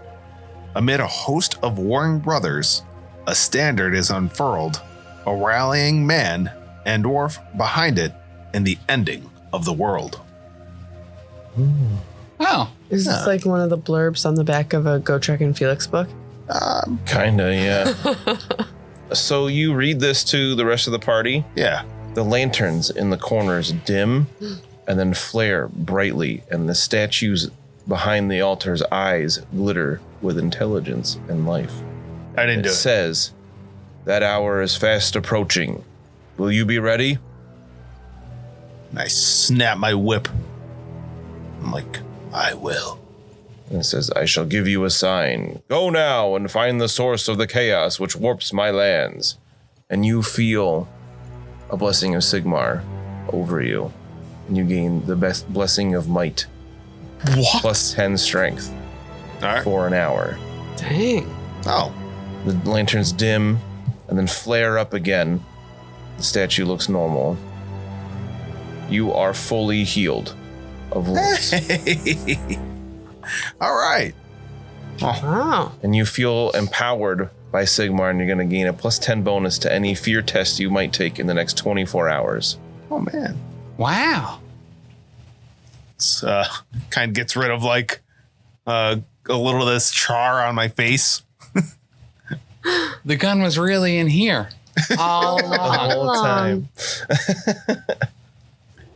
Amid a host of warring brothers, a standard is unfurled, a rallying man and dwarf behind it, in the ending of the world." oh, Is this like one of the blurbs on the back of a Go Trek and Felix book? Kinda, yeah. So you read this to the rest of the party. Yeah. The lanterns in the corners dim and then flare brightly, and the statues behind the altar's eyes glitter with intelligence and life. I didn't do It it. says, "That hour is fast approaching. Will you be ready?" And I snap my whip. I'm like, I will. And it says, "I shall give you a sign. Go now and find the source of the chaos which warps my lands." And you feel a blessing of Sigmar over you. And you gain the best blessing of might. What? Plus 10 strength All right. for an hour. Dang. Oh, The lanterns dim and then flare up again. The statue looks normal. You are fully healed of wounds. all right. Wow. And you feel empowered by Sigmar, and you're going to gain a plus 10 bonus to any fear test you might take in the next 24 hours. Oh, man. wow. It's kind of gets rid of like a little of this char on my face. The gun was really in here all along. Whole time.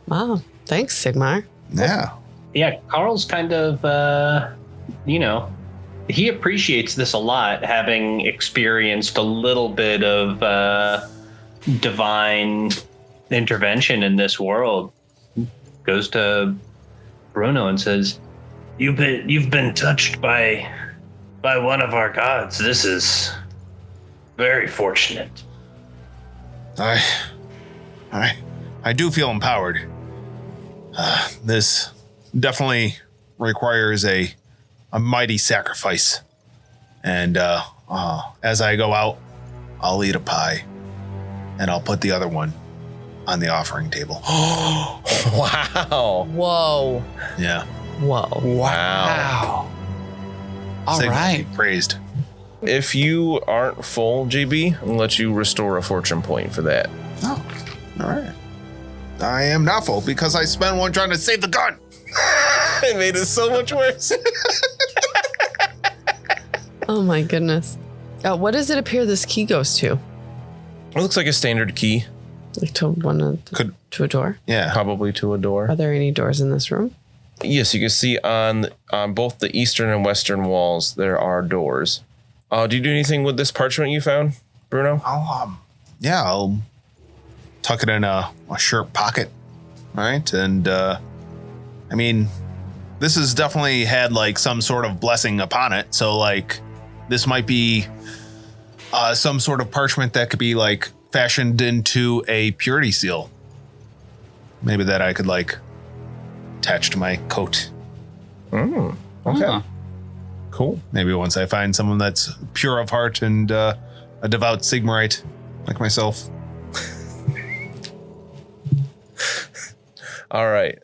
Wow. Thanks, Sigmar. Yeah. Yeah, Carl's kind of, he appreciates this a lot, having experienced a little bit of divine intervention in this world. Goes to Bruno and says, "You've been touched by one of our gods. This is very fortunate." I do feel empowered. This definitely requires a mighty sacrifice. And as I go out, I'll eat a pie, and I'll put the other one on the offering table. Wow. Whoa. Yeah. Whoa. Wow. All Sigmar right. be praised. If you aren't full, GB, I'll let you restore a fortune point for that. Oh, all right. I am not full because I spent one trying to save the gun. It made it so much worse. Oh my goodness. What does it appear this key goes to? It looks like a standard key, Like to one of Could- to a door? Yeah. probably to a door. Are there any doors in this room? Yes, you can see on both the eastern and western walls there are doors. Do you do anything with this parchment you found, Bruno? I'll tuck it in a shirt pocket. All right, and I mean, this has definitely had like some sort of blessing upon it. So like, this might be some sort of parchment that could be like fashioned into a purity seal. Maybe that I could like attach to my coat. Okay. Cool. Maybe once I find someone that's pure of heart and a devout Sigmarite like myself. All right.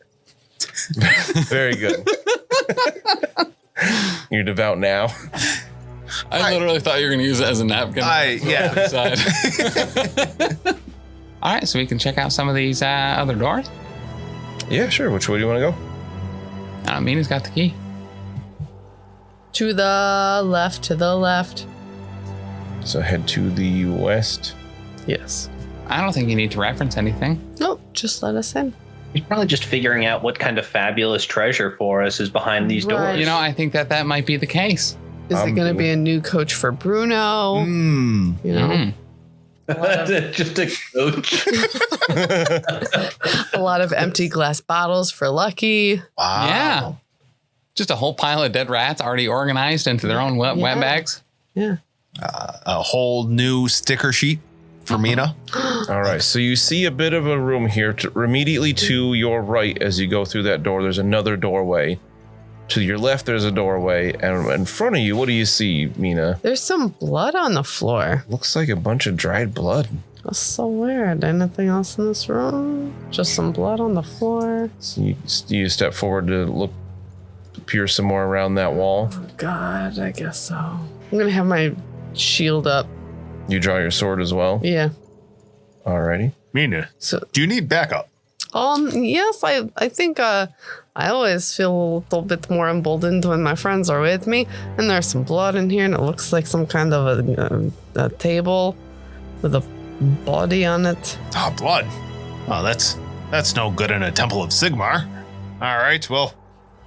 Very good. You're devout now. I literally thought you were going to use it as a napkin. Yeah. All right, so we can check out some of these other doors. Yeah, sure. Which way do you want to go? Mina's got the key. To the left, to the left. So head to the west. Yes. I don't think you need to reference anything. Nope, just let us in. He's probably just figuring out what kind of fabulous treasure for us is behind these Right. doors. You know, I think that might be the case. Is it going to be a new coach for Bruno? Mm. You know, Mm. Just a coach. a lot of empty glass bottles for Lucky. Wow. Yeah. Just a whole pile of dead rats already organized into their own wet bags. Yeah. A whole new sticker sheet for Mina. All right. So you see a bit of a room here. Immediately to your right, as you go through that door, there's another doorway. To your left, there's a doorway. And in front of you, what do you see, Mina? There's some blood on the floor. Looks like a bunch of dried blood. That's so weird. Anything else in this room? Just some blood on the floor. So you step forward to peer some more around that wall. God, I guess so. I'm going to have my shield up. You draw your sword as well. Yeah. Alrighty. Mina, So, do you need backup? yes, I think I always feel a little bit more emboldened when my friends are with me. And there's some blood in here, and it looks like some kind of a table with a body on it. Oh, blood. Oh, that's no good in a temple of Sigmar. All right, well,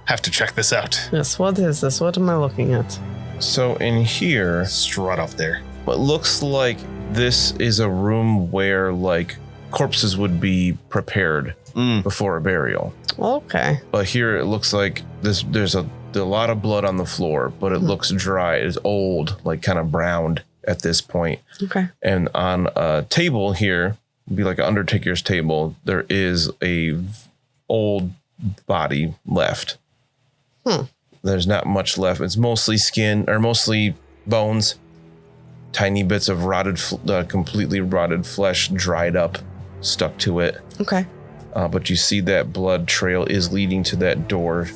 have to check this out. Yes, what is this? What am I looking at? So in here, Strut up there. it looks like this is a room where like corpses would be prepared before a burial. Okay. But here it looks like there's a lot of blood on the floor, but it looks dry. It's old, like kind of browned at this point. Okay. And on a table here, it'd be like an undertaker's table, there is a old body left. There's not much left. It's mostly skin or mostly bones, tiny bits of rotted, completely rotted flesh, dried up, stuck to it. Okay. But you see that blood trail is leading to that door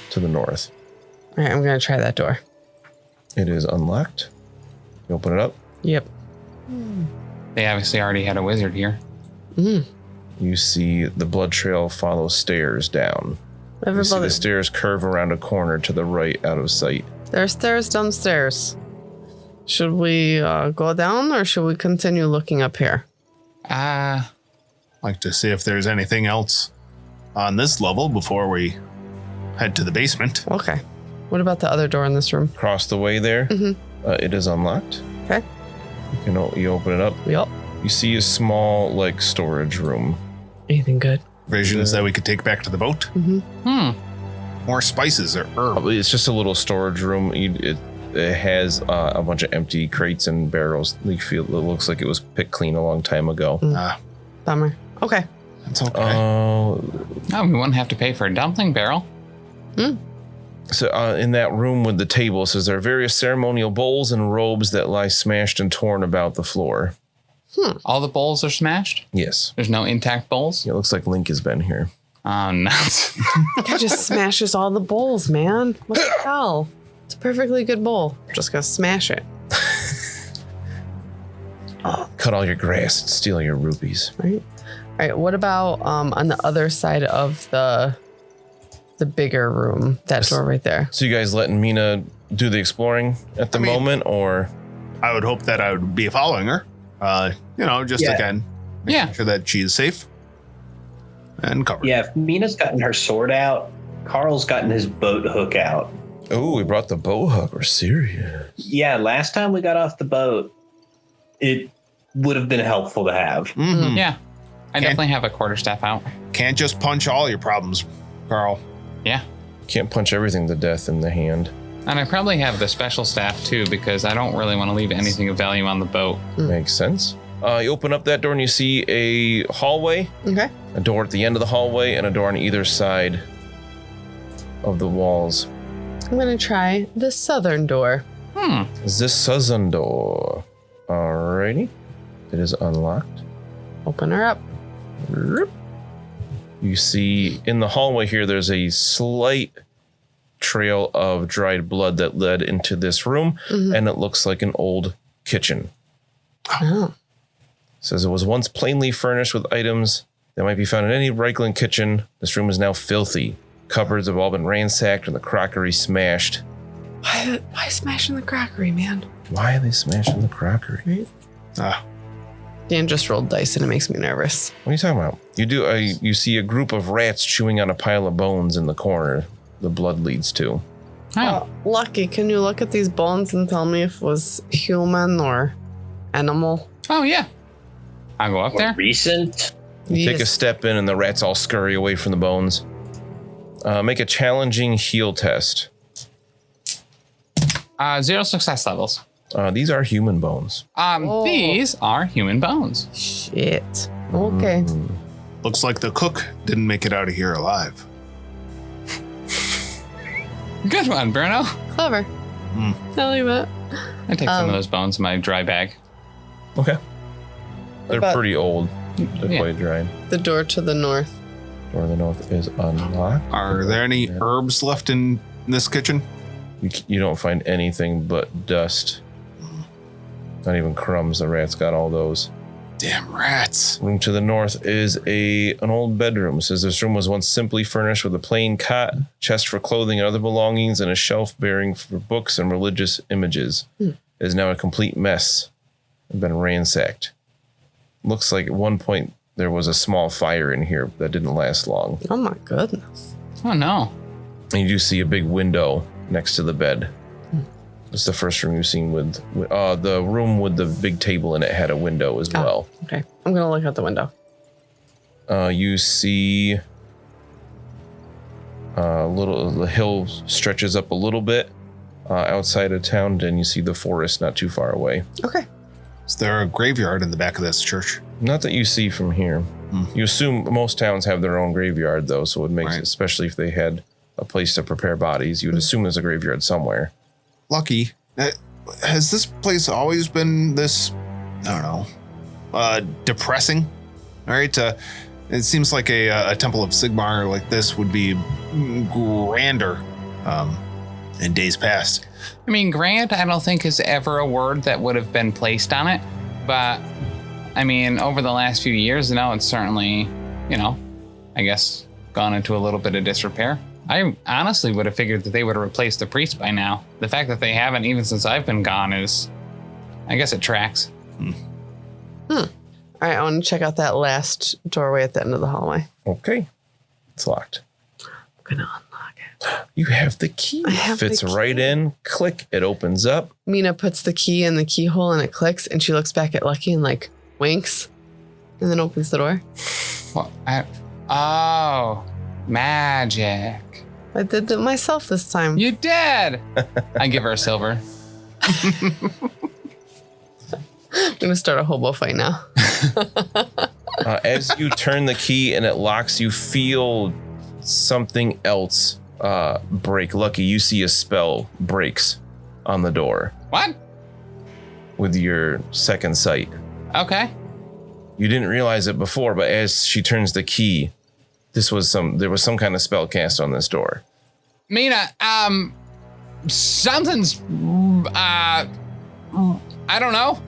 to the north. All right, I'm going to try that door. It is unlocked. You open it up. Yep. They obviously already had a wizard here. You see the blood trail follow stairs down. You see the stairs curve around a corner to the right out of sight. There's stairs downstairs. Should we go down or should we continue looking up here? Like to see if there's anything else on this level before we head to the basement. Okay. What about the other door in this room? Across the way there, it is unlocked. Okay. You open it up. Yep. You see a small like storage room. Anything good? Provisions that we could take back to the boat. More spices or herbs. It's just a little storage room. It has a bunch of empty crates and barrels. You feel it looks like it was picked clean a long time ago. Bummer. Okay. That's okay. Oh, we wouldn't have to pay for a dumpling barrel. So in that room with the table, it says there are various ceremonial bowls and robes that lie smashed and torn about the floor. All the bowls are smashed? Yes. There's no intact bowls? It looks like Link has been here. Oh, no. Guy just smashes all the bowls, man. What the hell? It's a perfectly good bowl. I'm just gonna smash it. Cut all your grass and steal your rupees. Right. All right. What about on the other side of the bigger room? That door right there. So you guys letting Mina do the exploring at the moment, or? I would hope that I would be following her. Just again, making sure that she is safe and covered. Yeah, if Mina's gotten her sword out, Carl's gotten his boat hook out. Oh, we brought the boat hook. We're serious. Yeah, last time we got off the boat, it would have been helpful to have. Mm-hmm. Yeah. I definitely have a quarterstaff out. Can't just punch all your problems, Carl. Yeah. Can't punch everything to death in the hand. And I probably have the special staff too, because I don't really want to leave anything of value on the boat. Makes sense. You open up that door and you see a hallway. Okay. A door at the end of the hallway and a door on either side of the walls. I'm going to try the southern door. The southern door. Alrighty. It is unlocked. Open her up. You see in the hallway here, there's a slight trail of dried blood that led into this room, and it looks like an old kitchen. Oh. Says it was once plainly furnished with items that might be found in any Reichland kitchen. This room is now filthy. Cupboards have all been ransacked and the crockery smashed. Why smashing the crockery, man? Why are they smashing the crockery? Dan just rolled dice and it makes me nervous. What are you talking about? You see a group of rats chewing on a pile of bones in the corner the blood leads to. Lucky, can you look at these bones and tell me if it was human or animal? Oh, yeah. I'll go up there. Recent? You take a step in and the rats all scurry away from the bones. Make a challenging heal test. 0 success levels. These are human bones. These are human bones. Shit. Okay. Looks like the cook didn't make it out of here alive. Good one, Bruno. Clever. I'll leave it. I take some of those bones in my dry bag. Okay. They're about- pretty old. They're quite dried. The door to the north. Door to the north is unlocked. Are there any herbs left in this kitchen? You don't find anything but dust. Not even crumbs. The rats got all those. Damn rats. Room to the north is an old bedroom. It says this room was once simply furnished with a plain cot, chest for clothing and other belongings, and a shelf bearing for books and religious images. It is now a complete mess. It's been ransacked. Looks like at one point there was a small fire in here that didn't last long. Oh my goodness. Oh, no. And you do see a big window next to the bed. It's the first room you've seen with the room with the big table in it had a window as well. Okay. I'm going to look out the window. You see the hill stretches up a little bit outside of town, and you see the forest not too far away. Okay. Is there a graveyard in the back of this church? Not that you see from here. You assume most towns have their own graveyard, though, so it makes it, especially if they had a place to prepare bodies, you would assume there's a graveyard somewhere. Lucky. Has this place always been this, I don't know, depressing? All right. It seems like a Temple of Sigmar like this would be grander in days past. I mean, grand, I don't think is ever a word that would have been placed on it. But, I mean, over the last few years, it's certainly, I guess, gone into a little bit of disrepair. I honestly would have figured that they would have replaced the priest by now. The fact that they haven't, even since I've been gone, I guess it tracks. All right, I want to check out that last doorway at the end of the hallway. Okay. It's locked. I'm going to unlock it. You have the key. I have Fits the key. right in. Click. It opens up. Mina puts the key in the keyhole and it clicks, and she looks back at Lucky and winks, and then opens the door. Oh, magic. I did it myself this time. You did. I give her a silver. I'm going to start a hobo fight now. As you turn the key and it locks, you feel something else break. Lucky, you see a spell breaks on the door What? with your second sight. Okay. You didn't realize it before, but as she turns the key, there was some kind of spell cast on this door. Mina, something's, I don't know.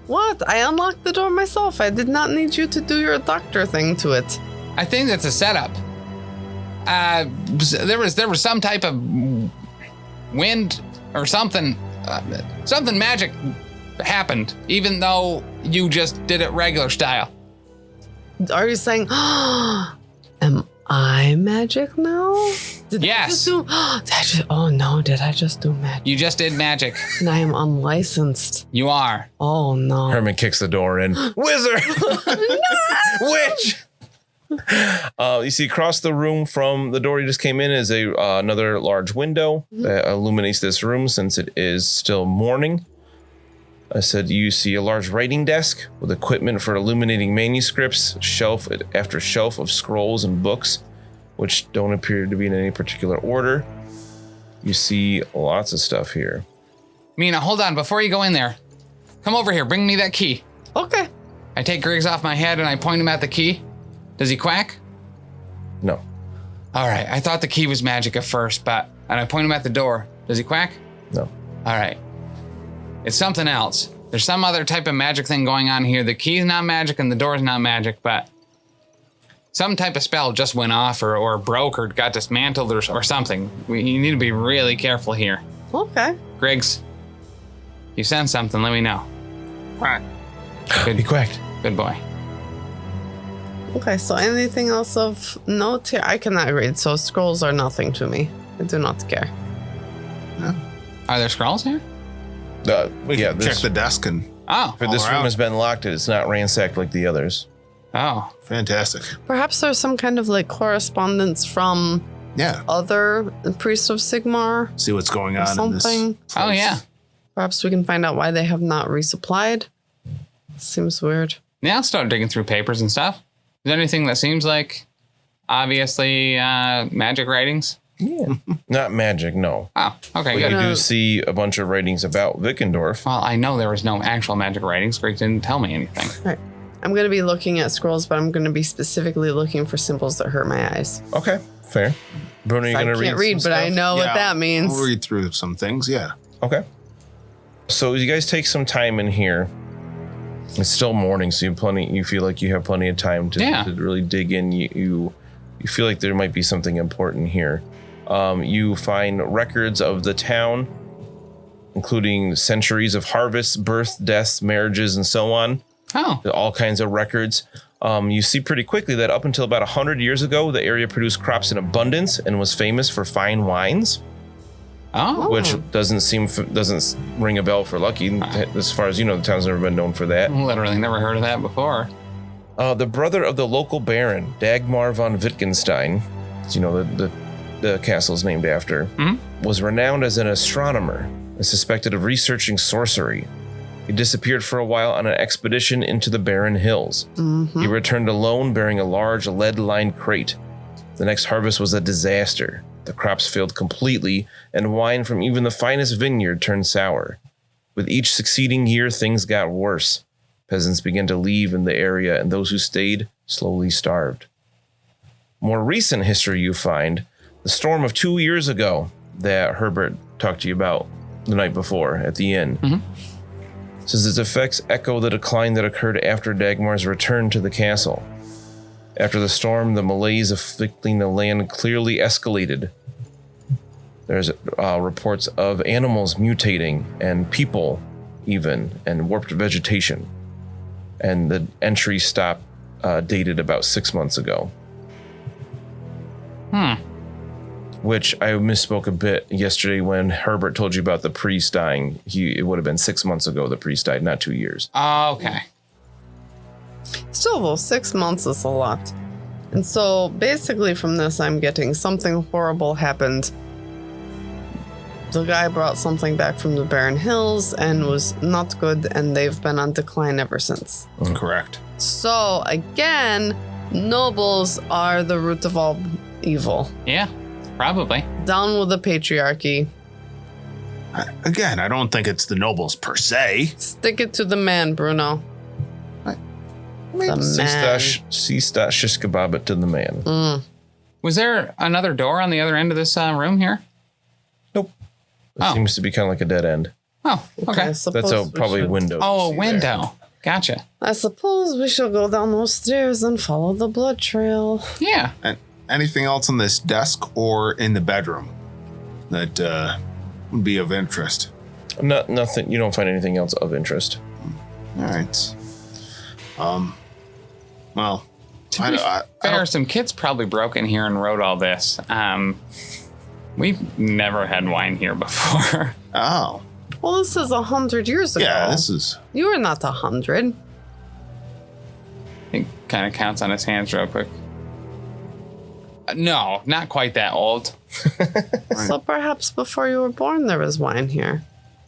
What? I unlocked the door myself. I did not need you to do your doctor thing to it. I think that's a setup. There was some type of wind or something. Something magic happened, even though you just did it regular style. Are you saying, am I'm magic now? Yes. Did I just do magic? You just did magic. And I am unlicensed. You are. Oh, no. Herman kicks the door in. Wizard! Witch! You see across the room from the door you just came in is another large window that illuminates this room since it is still morning. I said you see a large writing desk with equipment for illuminating manuscripts, shelf after shelf of scrolls and books, which don't appear to be in any particular order. You see lots of stuff here. Mina, hold on. Before you go in there, come over here. Bring me that key. Okay. I take Griggs off my head and I point him at the key. Does he quack? No. All right. I thought the key was magic at first, and I point him at the door. Does he quack? No. All right. It's something else. There's some other type of magic thing going on here. The key's not magic and the door's not magic, but some type of spell just went off or broke or got dismantled or something. You need to be really careful here. Okay. Griggs, you sense something, let me know. Quack. Good. He quacked. Good boy. Okay, so anything else of note here? I cannot read, so scrolls are nothing to me. I do not care. Are there scrolls here? We can check the desk and... Oh. This room has been locked. It's not ransacked like the others. Oh. Fantastic. Perhaps there's some kind of like correspondence from other priests of Sigmar. See what's going or on in this something. place. Oh, yeah. Perhaps we can find out why they have not resupplied. Seems weird. Yeah, I'll start digging through papers and stuff. Is there anything that seems like obviously magic writings? Yeah. Not magic, no. Oh, okay, But good. you do see a bunch of writings about Wittgendorf. Well, I know there was no actual magic writings. Greg didn't tell me anything. Right. I'm going to be looking at scrolls, but I'm going to be specifically looking for symbols that hurt my eyes. Okay, fair. Bruno, you I going to read can't read, some but I stuff? know what Yeah, that means. We'll read through some things, yeah. Okay. So you guys take some time in here. It's still morning, so you feel like you have plenty of time to really dig in. You feel like there might be something important here. You find records of the town, including centuries of harvests, births, deaths, marriages, and so on. Oh. All kinds of records. You see pretty quickly that up until about 100 years ago, the area produced crops in abundance and was famous for fine wines. Oh. Which doesn't ring a bell for Lucky. As far as you know, the town's never been known for that. Literally never heard of that before. The brother of the local baron, Dagmar von Wittgenstein, the castle's named after, was renowned as an astronomer and suspected of researching sorcery. He disappeared for a while on an expedition into the barren hills. He returned alone bearing a large lead-lined crate. The next harvest was a disaster. The crops failed completely, and wine from even the finest vineyard turned sour. With each succeeding year, things got worse. Peasants began to leave in the area, and those who stayed slowly starved. More recent history you find, the storm of 2 years ago that Herbert talked to you about the night before at the inn. Says its effects echo the decline that occurred after Dagmar's return to the castle. After the storm, the malaise afflicting the land clearly escalated. There's reports of animals mutating and people even, and warped vegetation. And the entry stop dated about 6 months ago. Which I misspoke a bit yesterday when Herbert told you about the priest dying. It would have been 6 months ago the priest died, not 2 years. Okay. Still, though, 6 months is a lot. And so basically from this, I'm getting something horrible happened. The guy brought something back from the barren hills and was not good, and they've been on decline ever since. Correct. So again, nobles are the root of all evil. Yeah, probably. Down with the patriarchy. I don't think it's the nobles per se. Stick it to the man, Bruno. The man. Shish kebab it to the man. Was there another door on the other end of this room here? Nope. It seems to be kind of like a dead end. Oh, okay. That's probably a window. Oh, a window. There. Gotcha. I suppose we shall go down those stairs and follow the blood trail. Yeah. And anything else on this desk or in the bedroom that would be of interest? Nothing. You don't find anything else of interest. All right. Well, To be fair, some kids probably broke in here and wrote all this. We've never had wine here before. Oh. Well, this is 100 years ago. Yeah, this is... You were not 100. He kind of counts on his hands real quick. No, not quite that old. So perhaps before you were born, there was wine here.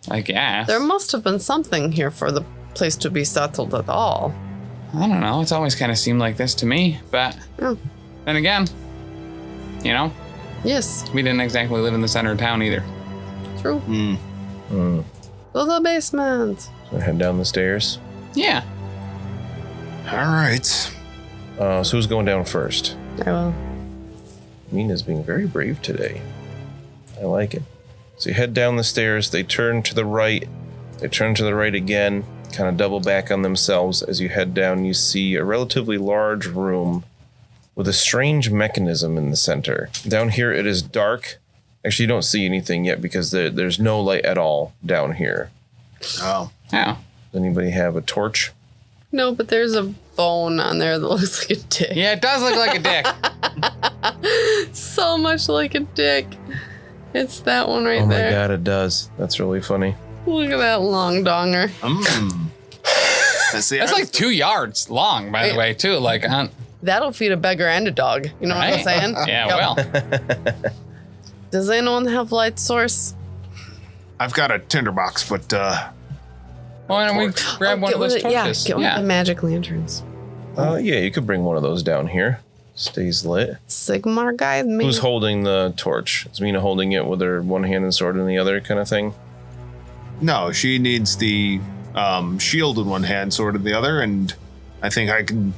I guess. There must have been something here for the place to be settled at all. I don't know. It's always kind of seemed like this to me. But Yeah. then again, you know, Yes, we didn't exactly live in the center of town either. true. To the basement. So head down the stairs. Yeah. All right. So who's going down first? I will. Mina's being very brave today. I like it. So you head down the stairs. They turn to the right. They turn to the right again. Kind of double back on themselves. As you head down, you see a relatively large room with a strange mechanism in the center. Down here, it is dark. Actually, you don't see anything yet because there's no light at all down here. Oh. Oh. Does anybody have a torch? No, but there's a bone on there that looks like a dick. Yeah, it does look like a dick. So much like a dick. It's that one right Oh my there. god, it does. That's really funny. Look at that long donger. See, That's like 2 yards long, by the way, too. Like, That'll feed a beggar and a dog. You know what I'm right? saying? Yeah, Yep. well. Does anyone have light source? I've got a tinderbox, but Why don't we grab one of those torches? Get one of the magic lanterns. Yeah, you could bring one of those down here. Stays lit. Sigmar guide me. Who's holding the torch? Is Mina holding it with her one hand and sword in the other kind of thing? no, she needs the shield in one hand, sword in the other, and I think I can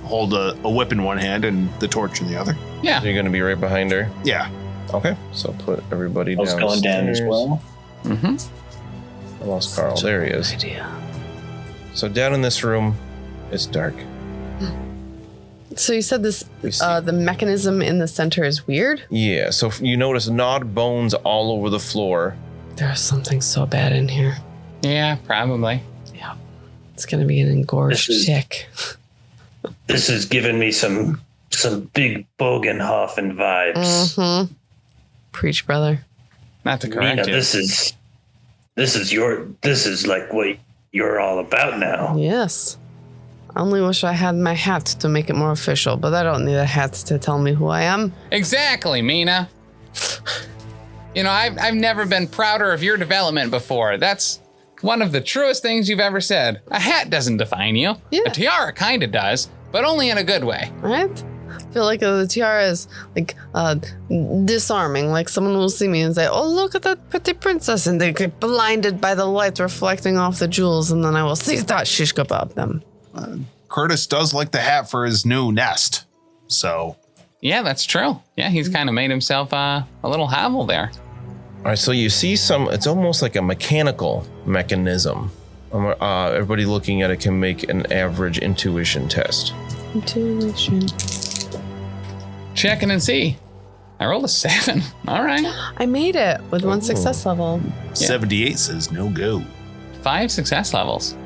hold a whip in one hand and the torch in the other. Yeah. So you're going to be right behind her? Yeah. Okay, so put everybody I was down. going down as well. Mm-hmm. I lost Carl. There he is. Idea. So down in this room, it's dark. So you said this, We see- the mechanism in the center is weird? Yeah, so you notice gnawed bones all over the floor. There's something so bad in here. Yeah, probably. Yeah. It's going to be an engorged This is- chick. This is giving me some big Bogenhofen vibes. Mm-hmm. Preach, brother. Not to correct Mina, you. this is like what you're all about now. Yes. I only wish I had my hat to make it more official, but I don't need a hat to tell me who I am. Exactly, Mina. You know, I've never been prouder of your development before. That's one of the truest things you've ever said. A hat doesn't define you. Yeah. A tiara kind of does, but only in a good way. Right? I feel like the tiara is like disarming. Like someone will see me and say, "Oh, look at that pretty princess," and they get blinded by the light reflecting off the jewels, and then I will see that shish kebab them. Curtis does like the hat for his new nest. So, Yeah, that's true. Yeah, he's kind of made himself a little hovel there. All right, so you see it's almost like a mechanical mechanism. Everybody looking at it can make an average intuition test. Intuition. Checking and see. I rolled a 7. All right. I made it with one Ooh. success level. 78 says no go. 5 success levels.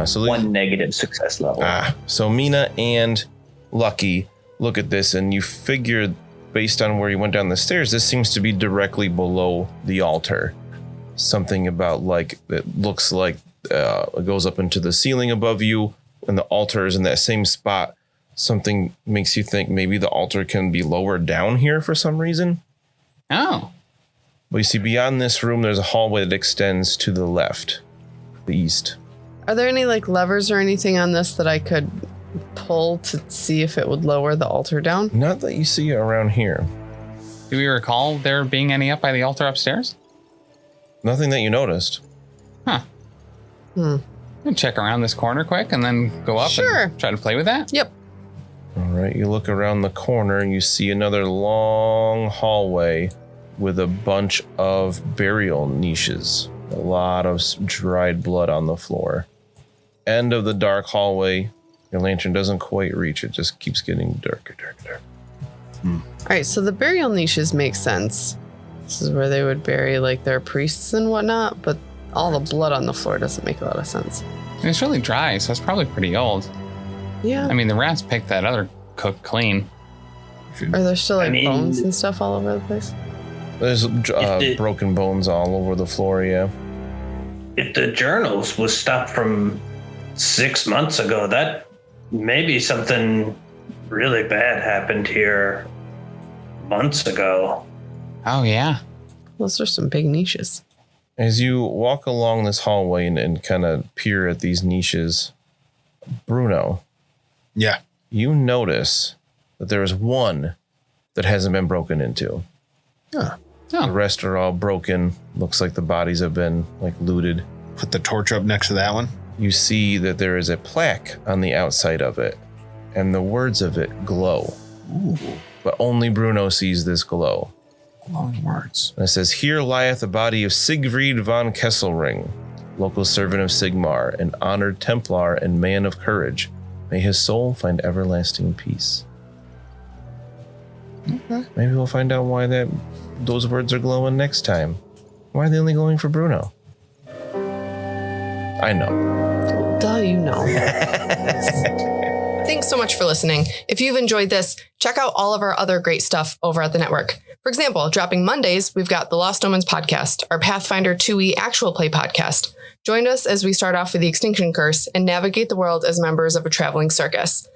So One negative success level. So Mina and Lucky look at this, and you figure, based on where you went down the stairs, this seems to be directly below the altar. Something about like it looks like it goes up into the ceiling above you, and the altar is in that same spot. Something makes you think maybe the altar can be lower down here for some reason. Oh. But you see, beyond this room, there's a hallway that extends to the left, the east. Are there any like levers or anything on this that I could pull to see if it would lower the altar down? Not that you see around here. Do we recall there being any up by the altar upstairs? Nothing that you noticed. Huh. Hmm. I'll check around this corner quick and then go up Sure. and try to play with that. Yep. All right, you look around the corner and you see another long hallway with a bunch of burial niches. A lot of dried blood on the floor. End of the dark hallway. Your lantern doesn't quite reach. It just keeps getting darker, darker, darker. All right, so the burial niches make sense. This is where they would bury like their priests and whatnot, but all the blood on the floor doesn't make a lot of sense. And it's really dry, so it's probably pretty old. Yeah. I mean, the rats picked that other cook clean. Are there still like I mean- bones and stuff all over the place? There's broken bones all over the floor, yeah. If the journals was stuff from 6 months ago, that maybe something really bad happened here months ago. Oh, yeah. Those are some big niches. As you walk along this hallway and kind of peer at these niches, Bruno, Yeah. you notice that there is one that hasn't been broken into. Huh. The rest are all broken. Looks like the bodies have been like looted. Put the torch up next to that one. You see that there is a plaque on the outside of it, and the words of it glow. Ooh. But only Bruno sees this glow. Glowing words. And it says, "Here lieth the body of Siegfried von Kesselring, local servant of Sigmar, an honored Templar and man of courage. May his soul find everlasting peace." Okay. Maybe we'll find out why those words are glowing next time. Why are they only glowing for Bruno? I know. Duh, you know. Thanks so much for listening. If you've enjoyed this, check out all of our other great stuff over at the network. For example, dropping Mondays, we've got the Lost Omens podcast, our Pathfinder 2e actual play podcast. Join us as we start off with the Extinction Curse and navigate the world as members of a traveling circus.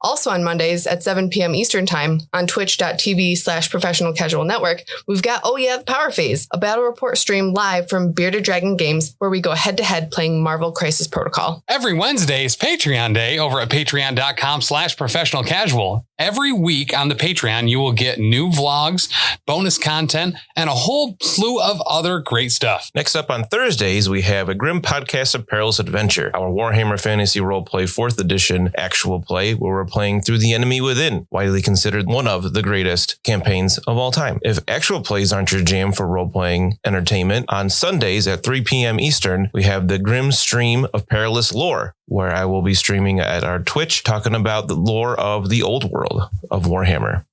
Also on Mondays at 7 p.m. Eastern Time on twitch.tv/professional casual network, we've got Oh Yeah, the Power Phase, a battle report stream live from Bearded Dragon Games where we go head to head playing Marvel Crisis Protocol. Every Wednesday is Patreon Day over at patreon.com/professional casual. Every week on the Patreon, you will get new vlogs, bonus content, and a whole slew of other great stuff. Next up on Thursdays, we have a Grim Podcast of Perilous Adventure, our Warhammer Fantasy Roleplay 4th Edition actual play, where we're playing through The Enemy Within, widely considered one of the greatest campaigns of all time. If actual plays aren't your jam for role-playing entertainment, on Sundays at 3 p.m. Eastern, we have the Grim Stream of Perilous Lore, where I will be streaming at our Twitch, talking about the lore of the old world of Warhammer.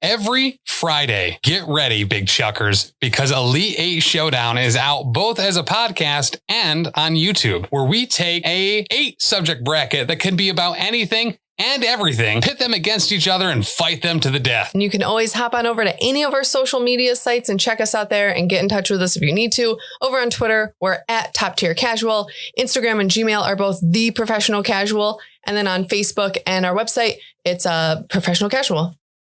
Every Friday, get ready, big chuckers, because Elite 8 Showdown is out both as a podcast and on YouTube, where we take a 8 subject bracket that can be about anything and everything, pit them against each other and fight them to the death. And you can always hop on over to any of our social media sites and check us out there and get in touch with us if you need to. Over on Twitter, we're at Top Tier Casual. Instagram and Gmail are both The Professional Casual. And then on Facebook and our website, it's Professional Casual.